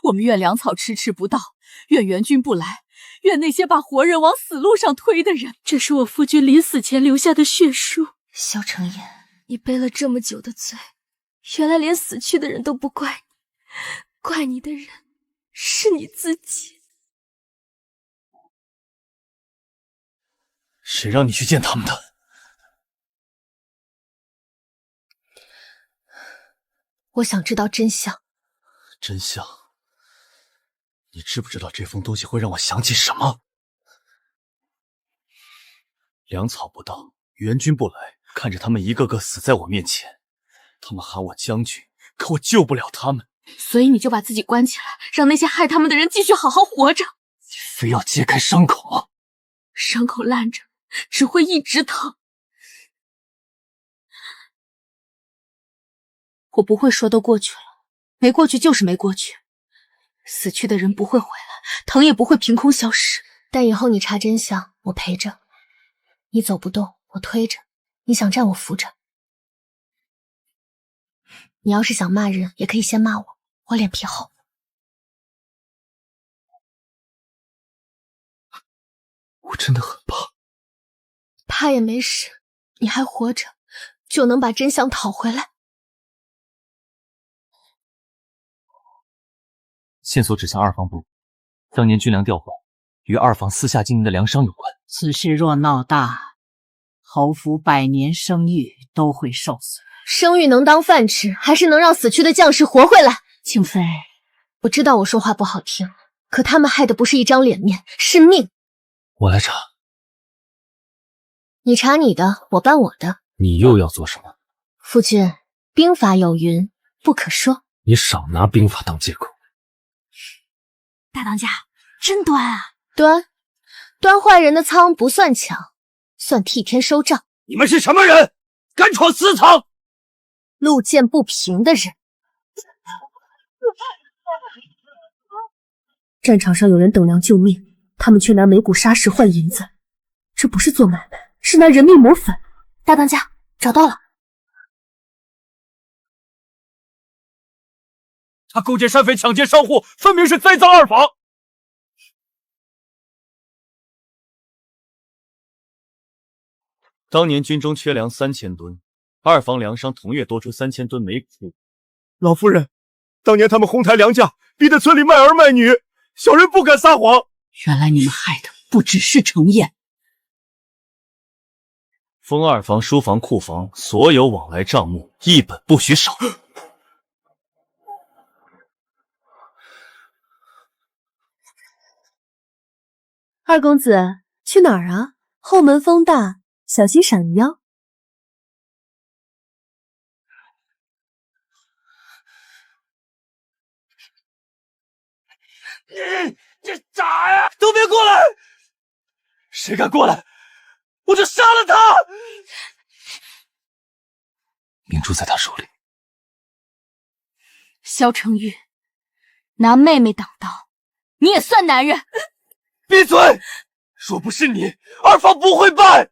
我们怨粮草迟迟不到，怨援军不来，怨那些把活人往死路上推的人。这是我夫君临死前留下的血书。萧承言，你背了这么久的罪，原来连死去的人都不怪你，怪你的人是你自己。谁让你去见他们的？我想知道真相。真相？你知不知道这封东西会让我想起什么？粮草不到，援军不来，看着他们一个个死在我面前，他们喊我将军，可我救不了他们。所以你就把自己关起来，让那些害他们的人继续好好活着。你非要揭开伤口？伤口烂着，只会一直疼。我不会说都过去了，没过去就是没过去。死去的人不会回来，疼也不会凭空消失。但以后你查真相，我陪着。你走不动，我推着；你想站，我扶着。你要是想骂人，也可以先骂我，我脸皮厚。我真的很怕。怕也没事，你还活着，就能把真相讨回来。线索指向二房部，当年军粮调换与二房私下经营的粮商有关。此事若闹大，侯府百年声誉都会受损。声誉能当饭吃，还是能让死去的将士活回来？清妃，我知道我说话不好听，可他们害的不是一张脸面，是命。我来查。你查你的，我办我的。你又要做什么？夫君，兵法有云，不可说。你少拿兵法当借口。大当家，真端啊！端坏人的仓不算抢，算替天收账。你们是什么人？敢闯私藏？路见不平的人。战场上有人等粮救命，他们却拿眉骨砂石换银子，这不是做买卖，是拿人命磨粉。大当家，找到了。他勾结山匪抢劫商户，分明是栽赃二房。当年军中缺粮3000吨，二房粮商同月多出3000吨煤谷。老夫人，当年他们哄抬粮价，逼得村里卖儿卖女，小人不敢撒谎。原来你们害的不只是程燕。封二房、书房、库房所有往来账目一本不许少。二公子，去哪儿啊？后门风大，小心闪了腰。这咋呀？都别过来！谁敢过来，我就杀了他！明珠在他手里。萧承玉，拿妹妹挡刀，你也算男人？闭嘴！若不是你，二房不会败。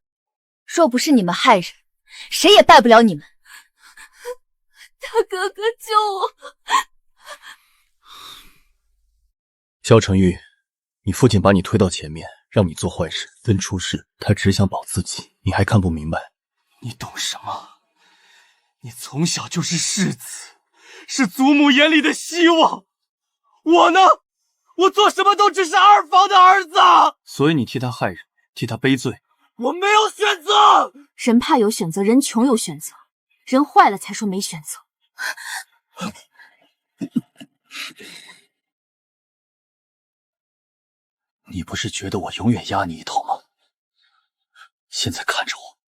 若不是你们害人，谁也败不了你们。大哥哥救我！萧承玉，你父亲把你推到前面，让你做坏事，分出事，他只想保自己，你还看不明白？你懂什么？你从小就是世子，是祖母眼里的希望。我呢？我做什么都只是二房的儿子。所以你替他害人，替他背罪。我没有选择。人怕有选择，人穷有选择，人坏了才说没选择。你不是觉得我永远压你一头吗？现在看着我。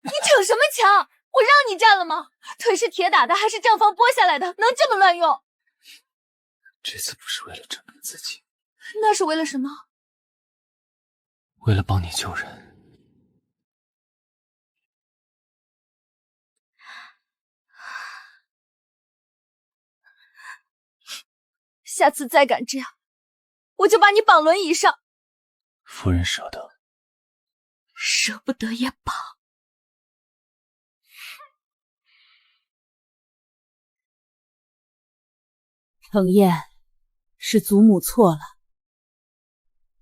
你逞什么强？我让你站了吗？腿是铁打的，还是账房剥下来的？能这么乱用？这次不是为了证明自己，那是为了什么？为了帮你救人。下次再敢这样，我就把你绑轮椅上。夫人舍得，舍不得也罢。程燕，是祖母错了。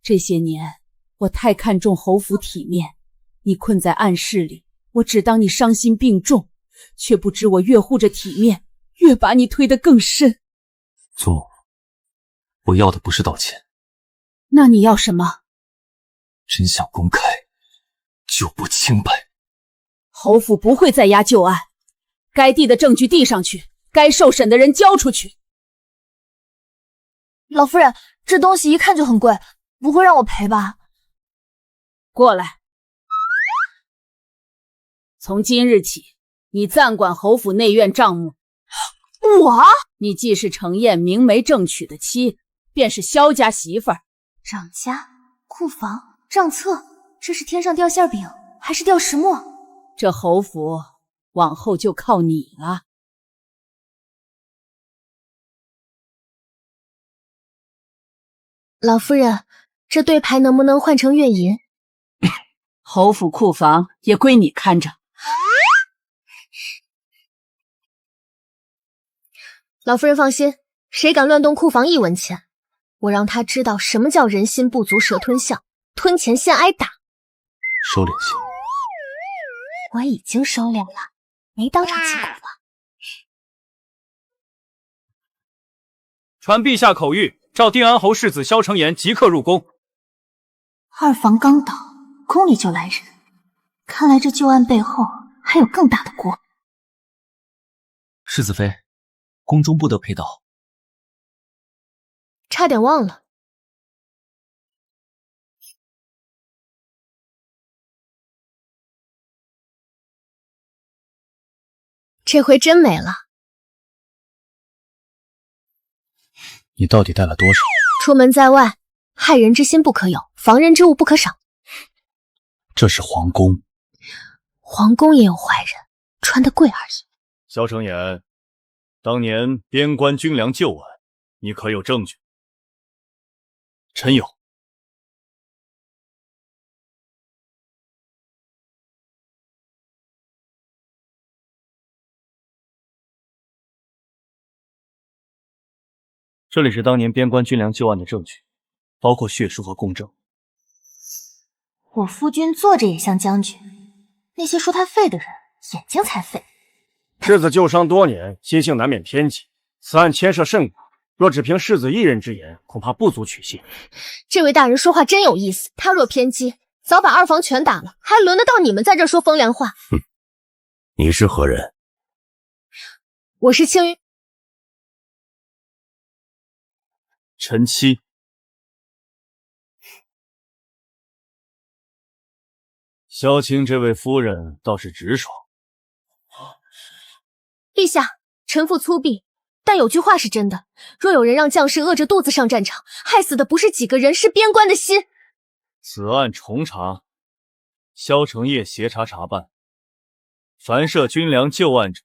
这些年我太看重侯府体面，你困在暗室里，我只当你伤心病重，却不知我越护着体面，越把你推得更深。祖母，我要的不是道歉，那你要什么？真相公开，救不清白。侯府不会再压旧案，该递的证据递上去，该受审的人交出去。老夫人，这东西一看就很贵，不会让我赔吧？过来。从今日起，你暂管侯府内院账目。我？你既是程燕明媒正娶的妻，便是萧家媳妇儿。掌家、库房、账册，这是天上掉馅饼，还是掉石磨？这侯府往后就靠你了。老夫人，这对牌能不能换成月银？侯府库房也归你看着。老夫人放心，谁敢乱动库房一文钱，我让他知道什么叫人心不足蛇吞象，吞钱先挨打。收敛些。我已经收敛了，没当场进库房。传陛下口谕，召定安侯世子萧承言即刻入宫。二房刚倒，宫里就来人，看来这旧案背后还有更大的锅。世子妃，宫中不得陪刀。差点忘了。这回真没了。你到底带了多少？出门在外，害人之心不可有，防人之物不可少。这是皇宫，皇宫也有坏人，穿得贵而已。萧承言，当年边关军粮旧案，你可有证据？臣有。这里是当年边关军粮旧案的证据，包括血书和供证。我夫君坐着也像将军，那些说他废的人眼睛才废。世子旧伤多年，心性难免偏激，此案牵涉甚广，若只凭世子一人之言，恐怕不足取信。这位大人说话真有意思，他若偏激，早把二房全打了，还轮得到你们在这说风凉话？你是何人？我是青云。臣妻。萧清这位夫人倒是直爽。陛下，臣妇粗鄙，但有句话是真的：若有人让将士饿着肚子上战场，害死的不是几个人，是边关的心。此案重查，萧承业协查查办，凡涉军粮旧案者，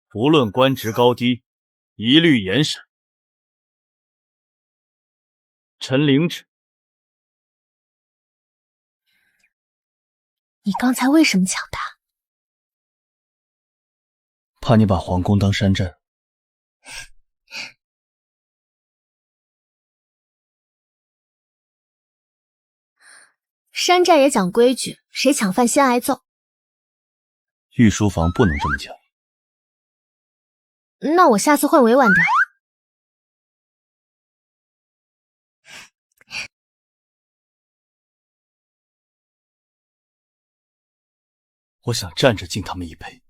不论官职高低，一律严审。臣领旨。你刚才为什么抢他？怕你把皇宫当山寨。山寨也讲规矩，谁抢饭先挨揍。御书房不能这么讲。那我下次换委婉点。我想站着敬他们一杯。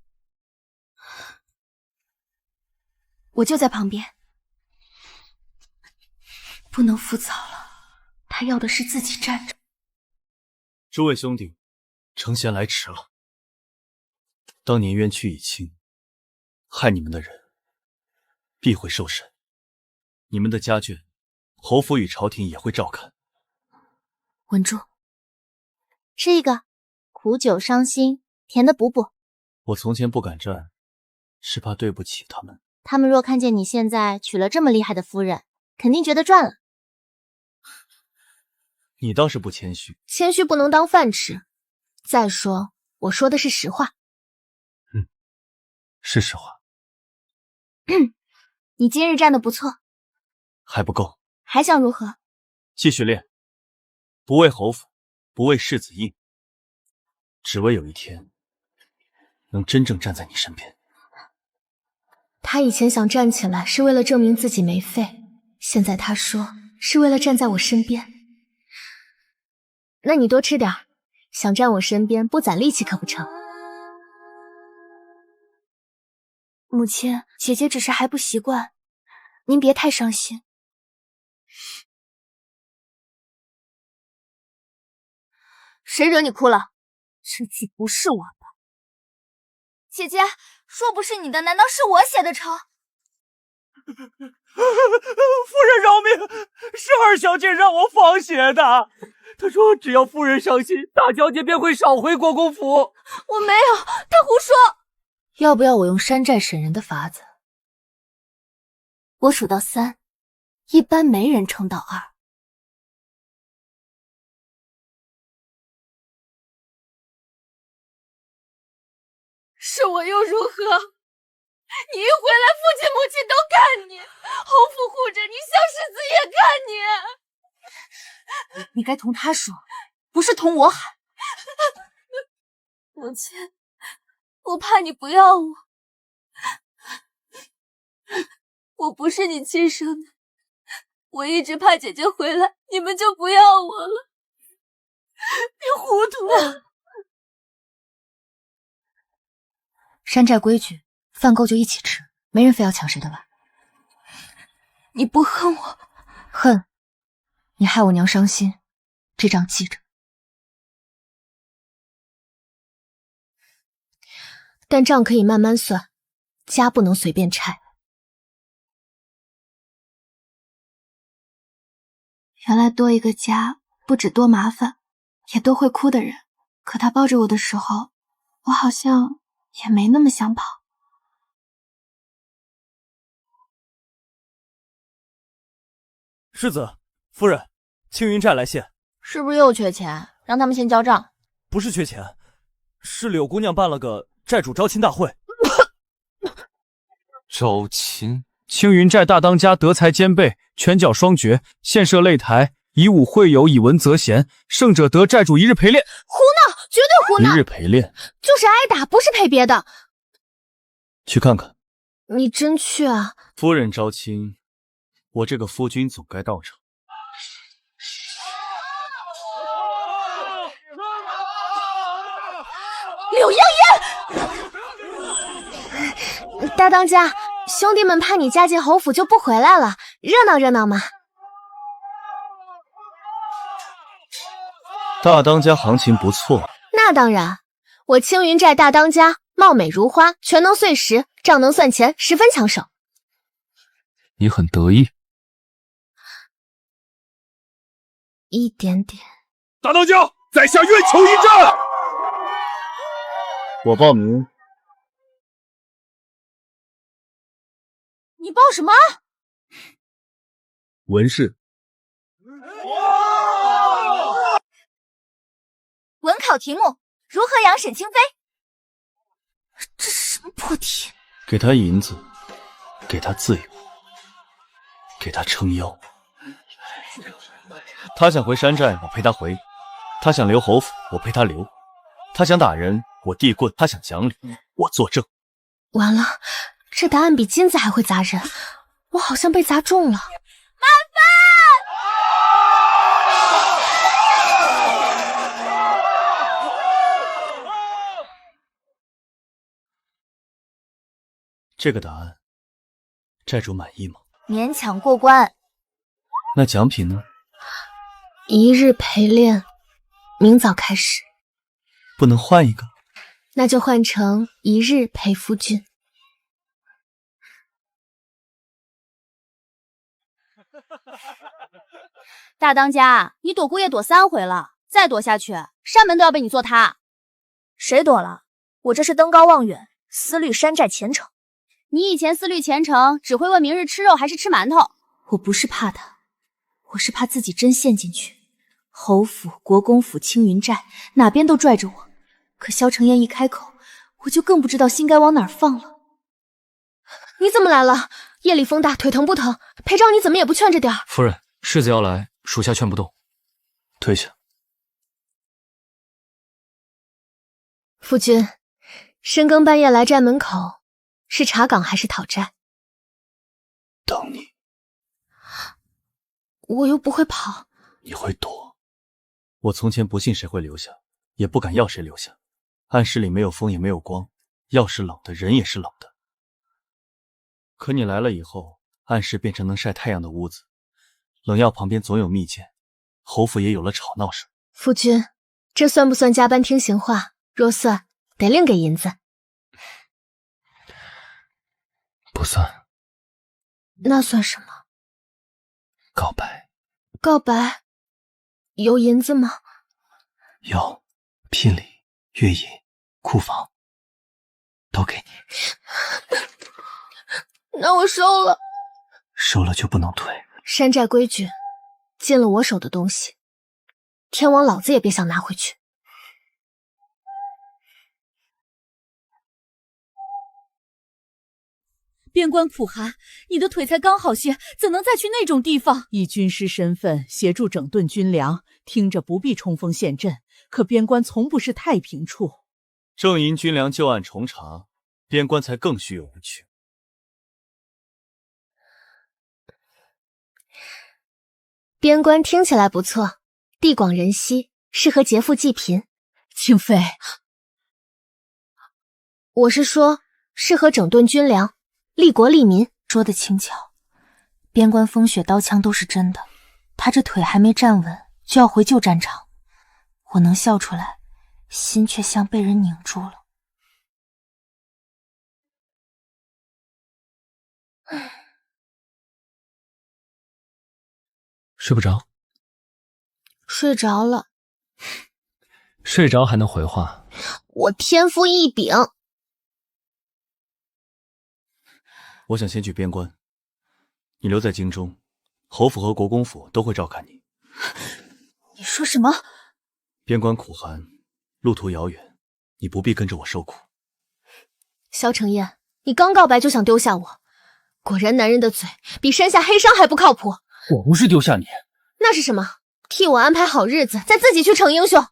我就在旁边。不能扶早了，他要的是自己站着。诸位兄弟，承贤来迟了。当年冤屈已清，害你们的人必会受审，你们的家眷，侯府与朝廷也会照看。稳住，吃一个，苦酒伤心，甜的补补。我从前不敢站，是怕对不起他们。他们若看见你现在娶了这么厉害的夫人，肯定觉得赚了。你倒是不谦虚。谦虚不能当饭吃。再说，我说的是实话。是实话。你今日站得不错。还不够。还想如何？继续练。不为侯府，不为世子印，只为有一天能真正站在你身边。他以前想站起来是为了证明自己没废，现在他说是为了站在我身边。那你多吃点，想站我身边不攒力气可不成？母亲，姐姐只是还不习惯，您别太伤心。谁惹你哭了？这句不是我的。姐姐，说不是你的，难道是我写的仇？夫人饶命，是二小姐让我仿写的。她说只要夫人伤心，大小姐便会少回国公府。我没有，她胡说。要不要我用山寨审人的法子？我数到3，一般没人撑到2。是我又如何？你一回来，父亲母亲都看你，侯府护着你，萧世子也看你。你该同他说，不是同我喊。母亲，我怕你不要我。我不是你亲生的，我一直怕姐姐回来，你们就不要我了。你糊涂了。山寨规矩，饭够就一起吃，没人非要抢谁的碗。你不恨我？恨，你害我娘伤心，这账记着。但账可以慢慢算，家不能随便拆。原来多一个家，不止多麻烦，也多会哭的人。可他抱着我的时候，我好像也没那么想跑。世子、夫人，青云寨来信，是不是又缺钱？让他们先交账。不是缺钱，是柳姑娘办了个寨主招亲大会。招亲？青云寨大当家德才兼备，拳脚双绝，献设擂台，以武会友，以文择贤，胜者得寨主一日陪练。胡闹，绝对胡闹！一日陪练就是挨打，不是陪别的。去看看。你真去啊？夫人招亲，我这个夫君总该到场。柳央言，大当家，兄弟们怕你嫁进侯府就不回来了，热闹热闹嘛。大当家行情不错。那当然，我青云寨大当家，貌美如花，全能碎石，账能算钱，十分抢手。你很得意？一点点。大当家，在下愿求一战。我报名。你报什么？文士。文考题目：如何养沈清妃？这是什么破题？给他银子，给他自由，给他撑腰。他想回山寨，我陪他回；他想留侯府，我陪他留；他想打人，我递棍；他想讲理，我作证。完了，这答案比金子还会砸人，我好像被砸中了。这个答案，寨主满意吗？勉强过关。那奖品呢？1日陪练，明早开始。不能换一个？那就换成1日陪夫君。大当家，你躲姑爷躲3回了，再躲下去，山门都要被你坐塌。谁躲了？我这是登高望远，思虑山寨前程。你以前思虑前程，只会问明日吃肉还是吃馒头。我不是怕他，我是怕自己真陷进去。侯府、国公府、青云寨，哪边都拽着我。可萧承彦一开口，我就更不知道心该往哪儿放了。你怎么来了？夜里风大，腿疼不疼？裴昭你怎么也不劝着点儿？夫人，世子要来，属下劝不动。退下。夫君，深更半夜来寨门口。是查岗还是讨债？等你。我又不会跑。你会躲。我从前不信谁会留下，也不敢要谁留下。暗室里没有风也没有光，药是冷的，人也是冷的。可你来了以后，暗室变成能晒太阳的屋子，冷药旁边总有密件，侯府也有了吵闹声。夫君，这算不算加班听行话？若算，得另给银子。不算。那算什么？告白。告白？有银子吗？有，聘礼、月银、库房，都给你。那我收了。收了就不能退。山寨规矩，进了我手的东西，天王老子也别想拿回去。边关苦寒，你的腿才刚好些，怎能再去那种地方？以军师身份协助整顿军粮，听着不必冲锋陷阵，可边关从不是太平处。正因军粮旧案重查，边关才更虚有无趣。边关听起来不错，地广人稀，适合劫富济贫。清妃，我是说适合整顿军粮。利国利民，说的轻巧。边关风雪刀枪都是真的，他这腿还没站稳，就要回旧战场。我能笑出来，心却像被人拧住了。睡不着？睡着了。睡着还能回话？我天赋异禀。我想先去边关，你留在京中，侯府和国公府都会照看你。你说什么？边关苦寒，路途遥远，你不必跟着我受苦。萧承彦，你刚告白就想丢下我，果然男人的嘴比山下黑商还不靠谱。我不是丢下你，那是什么？替我安排好日子，再自己去逞英雄。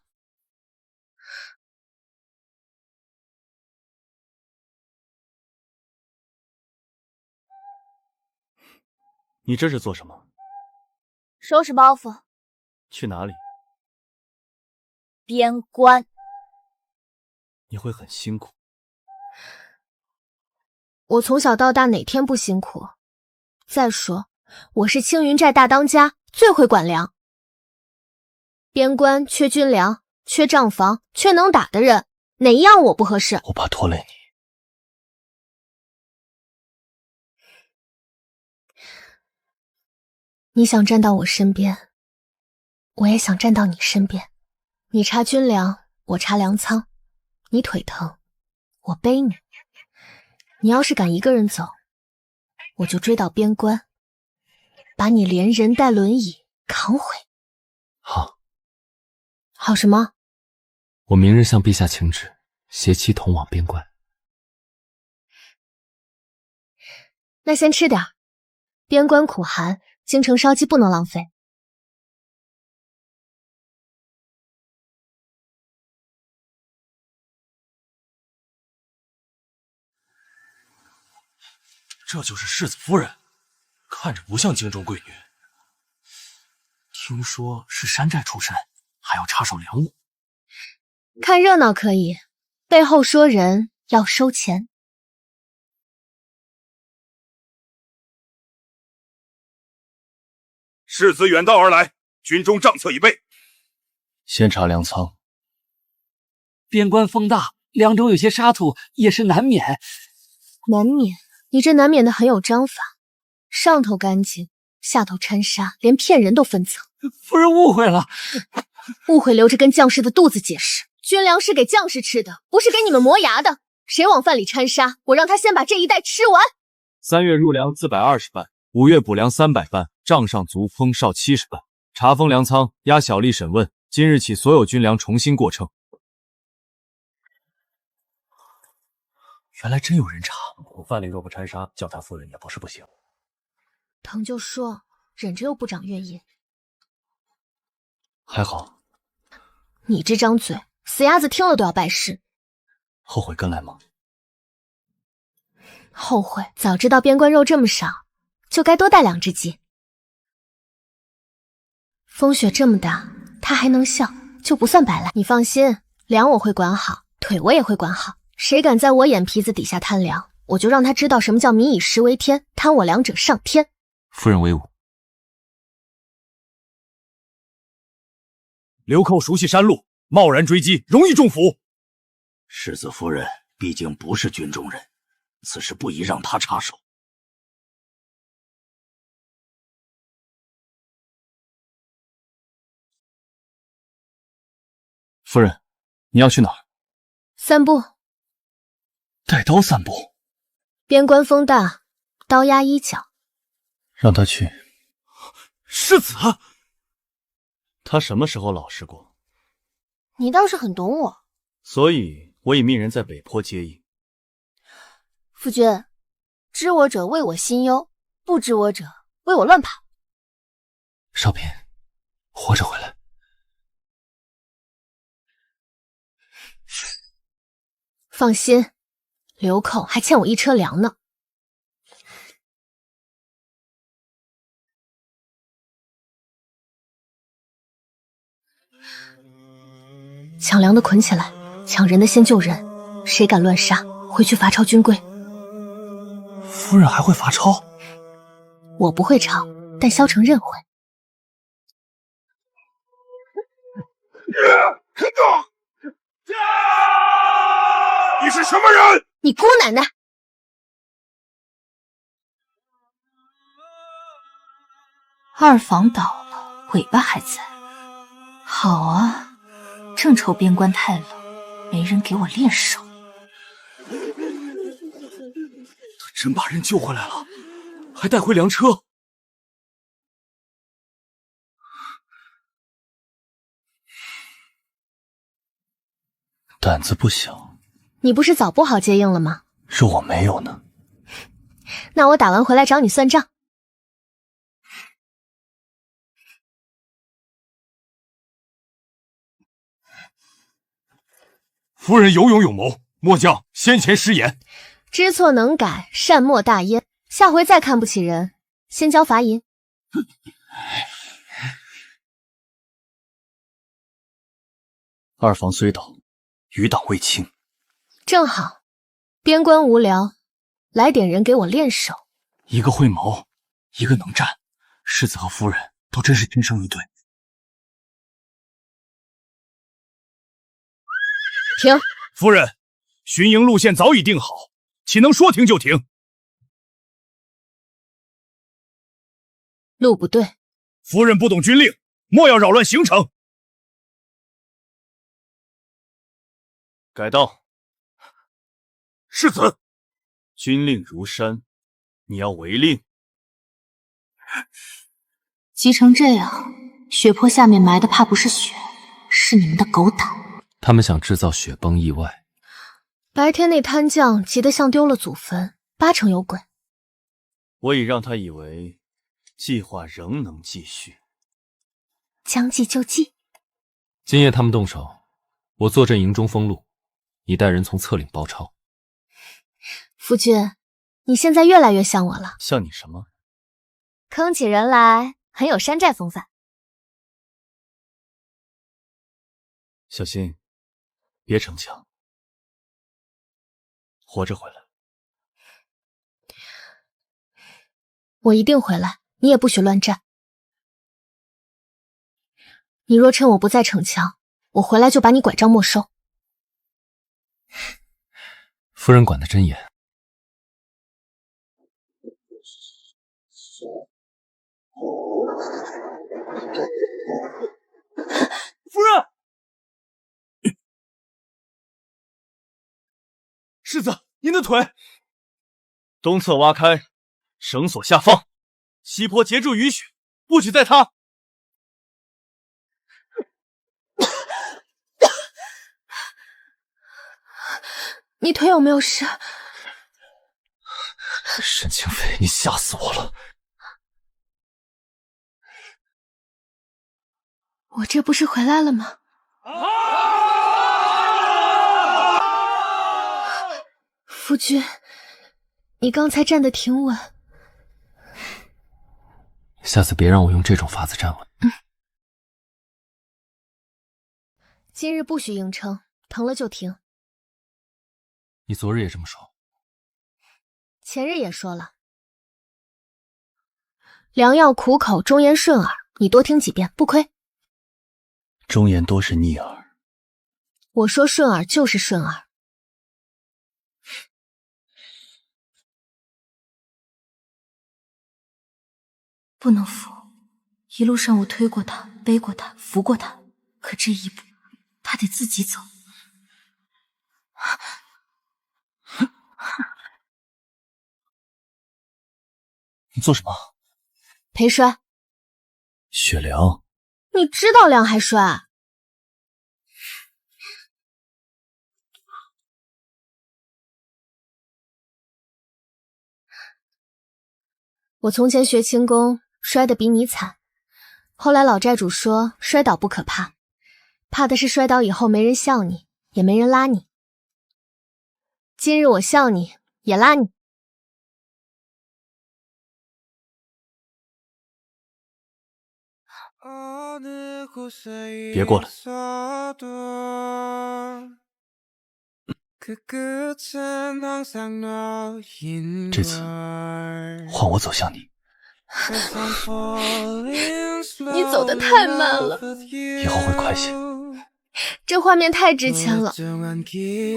你这是做什么？收拾包袱。去哪里？边关。你会很辛苦。我从小到大哪天不辛苦？再说，我是青云寨大当家，最会管粮。边关缺军粮，缺账房，缺能打的人，哪一样我不合适？我怕拖累你。你想站到我身边，我也想站到你身边。你查军粮，我查粮仓；你腿疼，我背你。你要是敢一个人走，我就追到边关，把你连人带轮椅扛回。好，好什么？我明日向陛下请旨，携妻同往边关。那先吃点儿，边关苦寒，京城烧鸡不能浪费。这就是世子夫人，看着不像京中贵女。听说是山寨出身，还要插手粮务。看热闹可以，背后说人要收钱。世子远道而来，军中账册已备。先查粮仓。边关风大，凉州有些沙土也是难免。难免？你这难免的很有章法，上头干净，下头掺沙，连骗人都分层。夫人误会了，误会留着跟将士的肚子解释。军粮是给将士吃的，不是给你们磨牙的。谁往饭里掺沙，我让他先把这一袋吃完。3月入粮420担，5月补粮300担，账上足封哨70担。查封粮仓，押小吏审问。今日起，所有军粮重新过称。原来真有人查，我饭里若不掺沙，叫他夫人也不是不行。疼就说，忍着又不长月印。还好。你这张嘴，死鸭子听了都要拜师。后悔跟来吗？后悔，早知道边关肉这么少，就该多带2只鸡。风雪这么大，他还能笑，就不算摆烂。你放心，粮我会管好，腿我也会管好。谁敢在我眼皮子底下贪粮，我就让他知道什么叫民以食为天，贪我粮者上天。夫人威武。流寇熟悉山路，贸然追击，容易中伏。世子夫人毕竟不是军中人，此事不宜让他插手。夫人，你要去哪儿？散步。带刀散步？边关风大，刀压衣角。让他去。世子，他什么时候老实过？你倒是很懂我。所以我已命人在北坡接应。夫君，知我者为我心忧，不知我者为我乱跑。少平，活着回来。放心，流寇还欠我1车粮呢。抢粮的捆起来，抢人的先救人。谁敢乱杀，回去罚抄军规。夫人还会罚抄？我不会抄，但萧承认会。你是什么人？你姑奶奶！二房倒了，尾巴还在。好啊，正愁边关太冷，没人给我练手。他真把人救回来了，还带回粮车。胆子不小。你不是早布好接应了吗？是我没有呢。那我打完回来找你算账。夫人有勇有谋，末将先前失言。知错能改，善莫大焉。下回再看不起人，先交罚银。二房虽倒，余党未清。正好，边关无聊，来点人给我练手。一个会谋，一个能战，世子和夫人都真是天生一对。停！夫人，巡营路线早已定好，岂能说停就停？路不对。夫人不懂军令，莫要扰乱行程。改道。世子，军令如山，你要违令。急成这样，血泊下面埋的怕不是血，是你们的狗胆。他们想制造雪崩意外。白天那贪将急得像丢了祖坟，8成有鬼。我已让他以为计划仍能继续。将计就计。今夜他们动手，我坐镇营中封路，你带人从侧岭包抄。夫君，你现在越来越像我了。像你什么？坑起人来很有山寨风范。小心，别逞强，活着回来。我一定回来，你也不许乱战。你若趁我不在逞强，我回来就把你拐杖没收。夫人管得真严。夫人，世子，您的腿。东侧挖开，绳索下放，西坡截住雨雪，不许再踏。你腿有没有事？沈清妃，你吓死我了！我这不是回来了吗？夫君，你刚才站得挺稳。下次别让我用这种法子站稳。今日不许硬撑，疼了就停。你昨日也这么说，前日也说了。良药苦口，忠言顺耳，你多听几遍不亏。忠言多是逆耳。我说顺耳就是顺耳。不能扶，一路上我推过他，背过他，扶过他，可这一步，他得自己走。你做什么？陪摔。雪凉，你知道凉还摔？我从前学轻功，摔得比你惨。后来老寨主说，摔倒不可怕，怕的是摔倒以后没人笑你，也没人拉你。今日我笑你，也拉你。别过来。这次换我走向你。你走得太慢了，以后会快些。这画面太值钱了，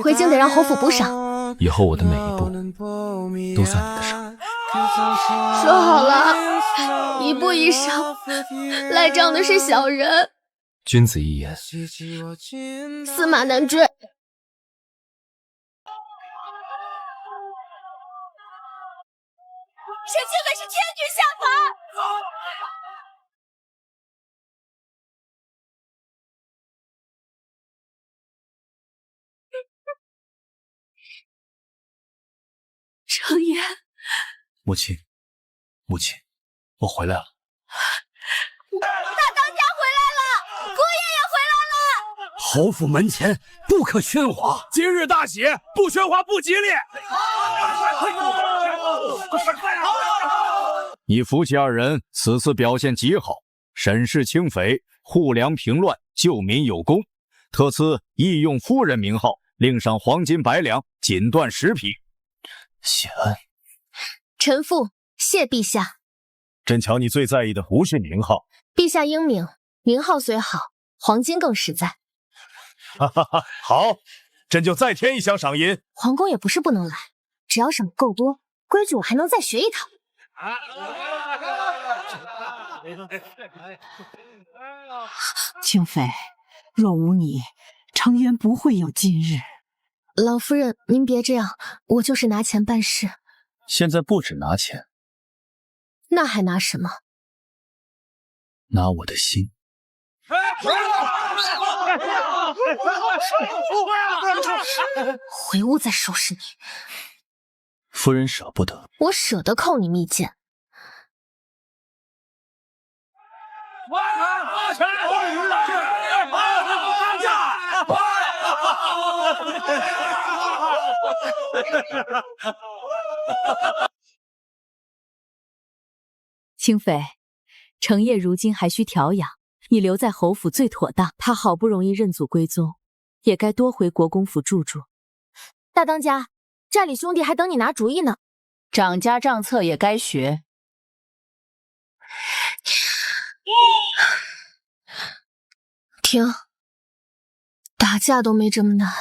回京得让侯府补赏。以后我的每一步都算你的赏。说好了，一步一赏，赖账的是小人。君子一言，驷马难追。沈清妃是天女下凡。程颜，母亲，母亲，我回来了。大当家回来了，姑爷也回来了。侯府门前不可喧哗，今日大喜，不喧哗不吉利。你夫妻二人此次表现极好，审视清匪，护粮平乱，救民有功，特赐义用夫人名号，另赏黄金100两，锦缎10匹。谢恩。臣妇谢陛下。朕瞧你最在意的不是名号。陛下英明，名号虽好，黄金更实在。哈哈哈，好，朕就再添一箱赏银。皇宫也不是不能来，只要赏够多，规矩我还能再学一套。清妃，若无你，程渊不会有今日。老夫人，您别这样，我就是拿钱办事。现在不止拿钱，那还拿什么？拿我的心。回屋再收拾你。夫人舍不得，我舍得扣你蜜饯。清妃，程烨如今还需调养，你留在侯府最妥当。他好不容易认祖归宗，也该多回国公府住住。大当家，寨里兄弟还等你拿主意呢。掌家账册也该学。停！打架都没这么难。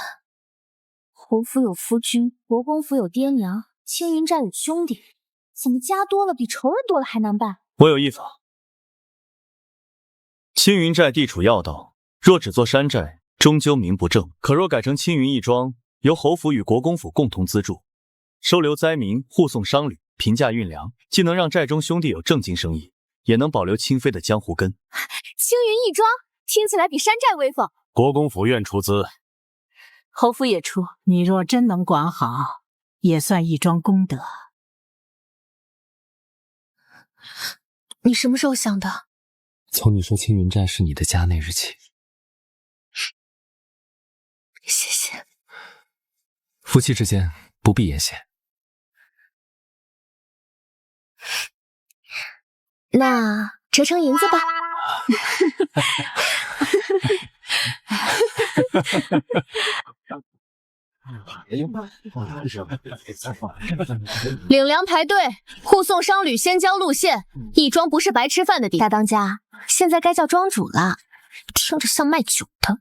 侯府有夫君，国公府有爹娘，青云寨有兄弟，怎么家多了比仇人多了还难办？我有一法。青云寨地处要道，若只做山寨，终究名不正。可若改成青云义庄，由侯府与国公府共同资助，收留灾民，护送商旅，平价运粮，既能让寨中兄弟有正经生意，也能保留清妃的江湖根。青云义庄听起来比山寨威风。国公府愿出资，侯府也出。你若真能管好，也算一桩功德。你什么时候想的？从你说青云寨是你的家那日起。谢谢。夫妻之间不必言谢。那折成银子吧。领粮排队，护送商旅先交路线。义庄不是白吃饭的地。大当家，现在该叫庄主了，听着像卖酒的。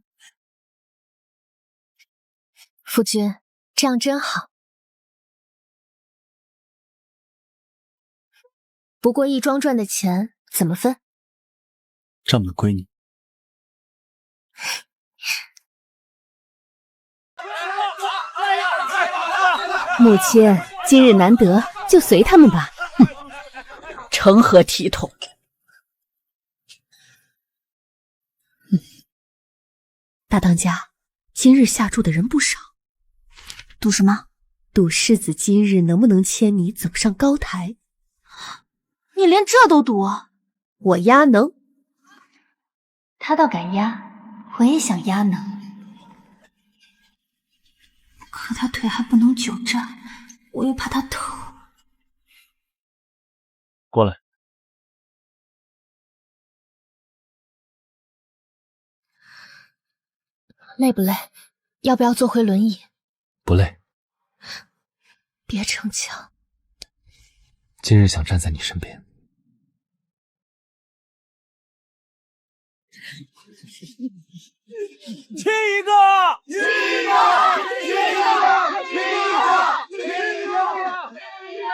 夫君，这样真好。不过义庄赚的钱怎么分？账本归你。母亲今日难得，就随他们吧。成何体统？大当家，今日下注的人不少。赌什么？赌世子今日能不能牵你走上高台。你连这都赌？我压能。他倒敢压，我也想压能。可他腿还不能久站，我又怕他疼。过来。累不累？要不要坐回轮椅？不累。别逞强。今日想站在你身边。亲一个！亲一个！亲一个！亲一个！亲一个！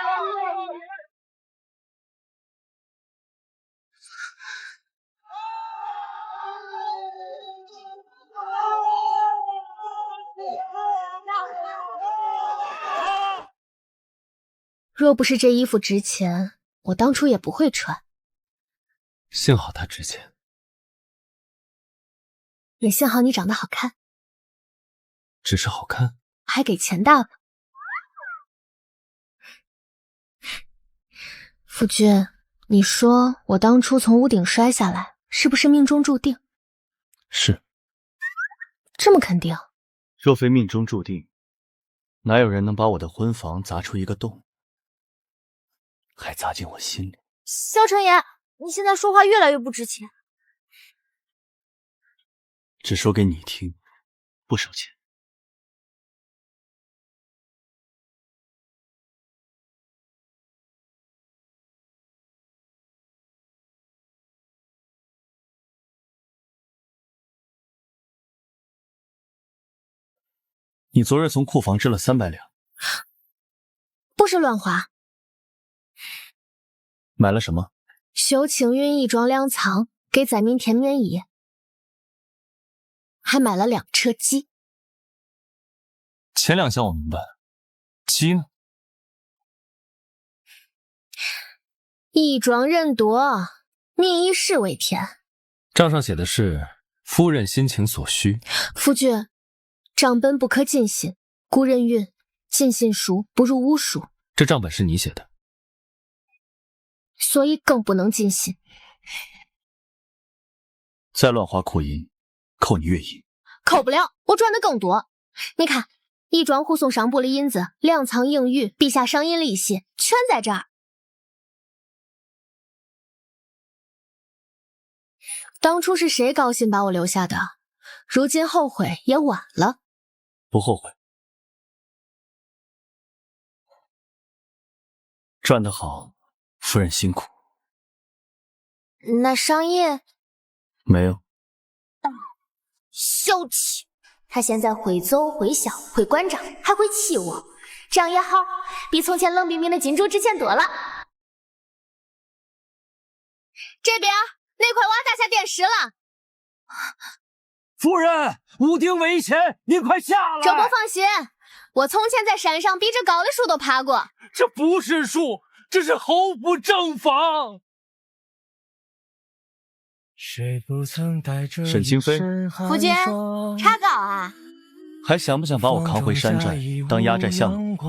若不是这衣服值钱，我当初也不会穿。幸好它值钱。也幸好你长得好看。只是好看？还给钱大了。夫君，你说我当初从屋顶摔下来，是不是命中注定？是。这么肯定？若非命中注定，哪有人能把我的婚房砸出一个洞，还砸进我心里？萧晨言，你现在说话越来越不值钱。只说给你听，不收钱。你昨日从库房支了300两，不是乱花。买了什么？修青云一桩粮仓，给灾民添棉衣，还买了2车鸡。前2项我明白，鸡呢？一桩人多，民以食为天。账上写的是夫人心情所需。夫君，账本不可尽信，古人云：尽信书不如无书。这账本是你写的，所以更不能尽信。再乱花库银，扣你月银。扣不了，我赚的更多。你看，一桩护送上部的银子，粮仓盈余，陛下赏银利息，全在这儿。当初是谁高兴把我留下的？如今后悔也晚了。不后悔。赚得好，夫人辛苦。那商业没有。小气！他现在会走会笑会管账，还会气我，这样也好，比从前冷冰冰的金主值钱多了。这边那块瓦打下电石了。夫人，屋顶危险，您快下来！这不放心，我从前在山上比这高的树都爬过。这不是树，这是侯府正房。沈清妃，夫君，查稿啊？还想不想把我扛回山寨当压寨项目？不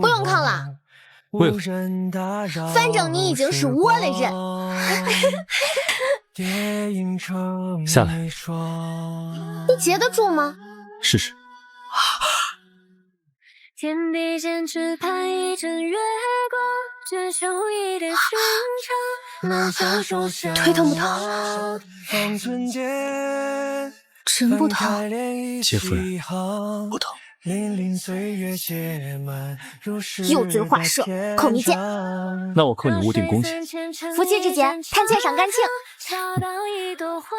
用扛了。为何？反正你已经是我的人。下来。你接得住吗？试试。天地间只盼一阵月光，只求一点寻常，能相守相腿疼不疼？真不疼。谢夫人，不疼。油嘴滑舌，扣你剑。那我扣你屋顶弓箭。夫妻之间谈钱伤感情。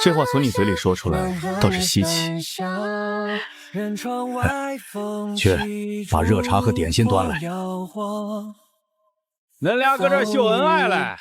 这话从你嘴里说出来倒是稀奇。去把热茶和点心端来。恁俩搁这秀恩爱嘞？